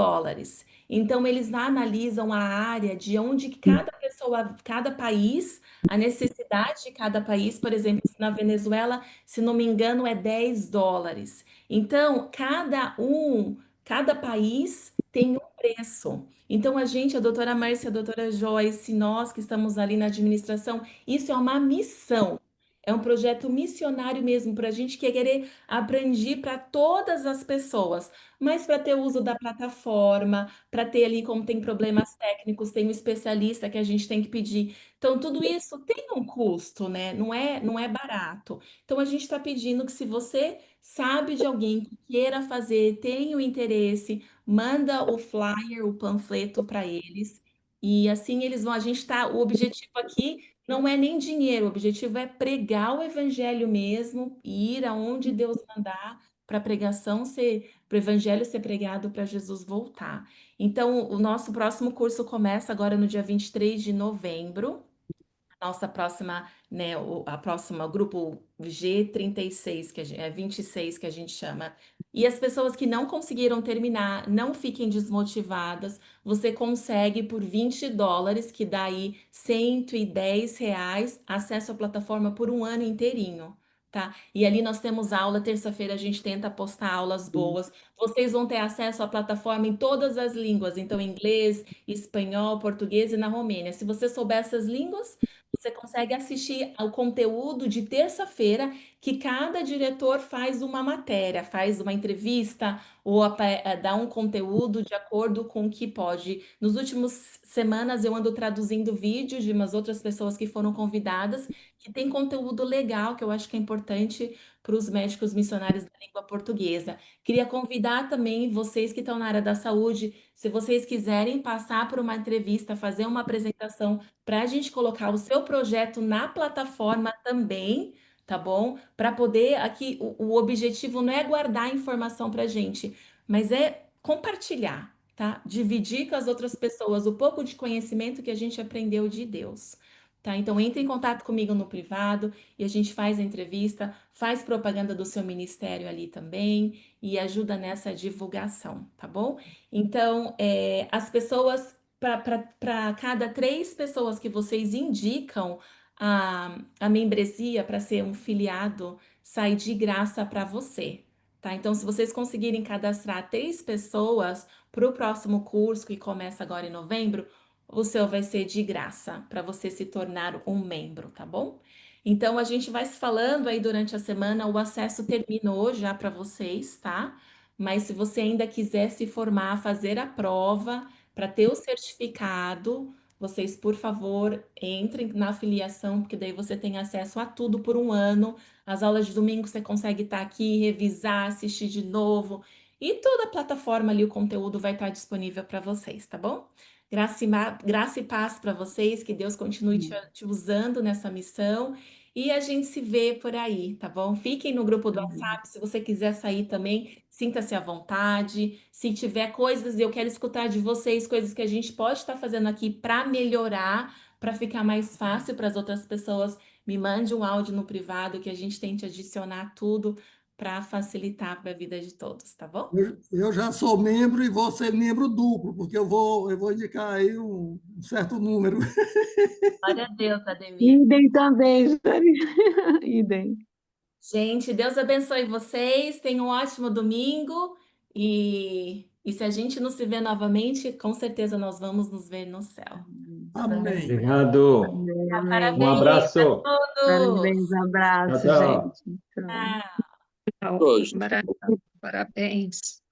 Então, eles analisam a área de onde cada pessoa, cada país, a necessidade de cada país. Por exemplo, na Venezuela, se não me engano, é US$ 10. Então, cada país tem um preço. Então, a gente, a doutora Márcia, a doutora Joyce, nós que estamos ali na administração, isso é uma missão. É um projeto missionário mesmo, para a gente querer abranger para todas as pessoas, mas para ter uso da plataforma, para ter ali, como tem problemas técnicos, tem um especialista que a gente tem que pedir. Então, tudo isso tem um custo, né? Não é barato. Então, a gente está pedindo que, se você sabe de alguém que queira fazer, tem o interesse, manda o flyer, o panfleto para eles. E assim eles vão. A gente tá. O objetivo aqui não é nem dinheiro, o objetivo é pregar o evangelho mesmo, ir aonde Deus mandar para a pregação ser, para o evangelho ser pregado, para Jesus voltar. Então, o nosso próximo curso começa agora no dia 23 de novembro. Nossa próxima, né, a próxima grupo G36, é 26 que a gente chama. E as pessoas que não conseguiram terminar, não fiquem desmotivadas. Você consegue por US$ 20, que dá aí R$ 110, acesso à plataforma por um ano inteirinho, tá? E ali nós temos aula, terça-feira a gente tenta postar aulas boas. Vocês vão ter acesso à plataforma em todas as línguas, então inglês, espanhol, português e na Romênia. Se você souber essas línguas, você consegue assistir ao conteúdo de terça-feira, que cada diretor faz uma matéria, faz uma entrevista ou dá um conteúdo de acordo com o que pode. Nos últimos semanas eu ando traduzindo vídeos de umas outras pessoas que foram convidadas, que tem conteúdo legal, que eu acho que é importante para os médicos missionários da língua portuguesa. Queria convidar também vocês que estão na área da saúde, se vocês quiserem passar por uma entrevista, fazer uma apresentação para a gente colocar o seu projeto na plataforma também, tá bom? Para poder aqui, o objetivo não é guardar a informação para a gente, mas é compartilhar, tá? Dividir com as outras pessoas o pouco de conhecimento que a gente aprendeu de Deus. Tá? Então, entre em contato comigo no privado e a gente faz a entrevista, faz propaganda do seu ministério ali também e ajuda nessa divulgação, tá bom? Então, as pessoas, para cada 3 pessoas que vocês indicam a membresia para ser um filiado, sai de graça para você, tá? Então, se vocês conseguirem cadastrar 3 pessoas para o próximo curso, que começa agora em novembro, o seu vai ser de graça para você se tornar um membro, tá bom? Então, a gente vai se falando aí durante a semana. O acesso terminou já para vocês, tá? Mas se você ainda quiser se formar, fazer a prova para ter o certificado, vocês, por favor, entrem na filiação, porque daí você tem acesso a tudo por um ano. As aulas de domingo você consegue estar aqui, revisar, assistir de novo. E toda a plataforma ali, o conteúdo vai estar disponível para vocês, tá bom? Graça e paz para vocês, que Deus continue te usando nessa missão. E a gente se vê por aí, tá bom? Fiquem no grupo do WhatsApp. Se você quiser sair também, sinta-se à vontade. Se tiver coisas, eu quero escutar de vocês, coisas que a gente pode estar fazendo aqui para melhorar, para ficar mais fácil para as outras pessoas. Me mande um áudio no privado que a gente tente adicionar tudo para facilitar a vida de todos, tá bom? Eu já sou membro e vou ser membro duplo, porque eu vou indicar aí um certo número. Glória a Deus, Ademir. Idem também, Jane. Idem. Gente, Deus abençoe vocês. Tenham um ótimo domingo E se a gente não se vê novamente, com certeza nós vamos nos ver no céu. Amém. Obrigado. Amém, amém. Parabéns Um abraço. a todos! Parabéns, abraço, Tchau, tchau. gente. Tchau. Tchau. Parabéns.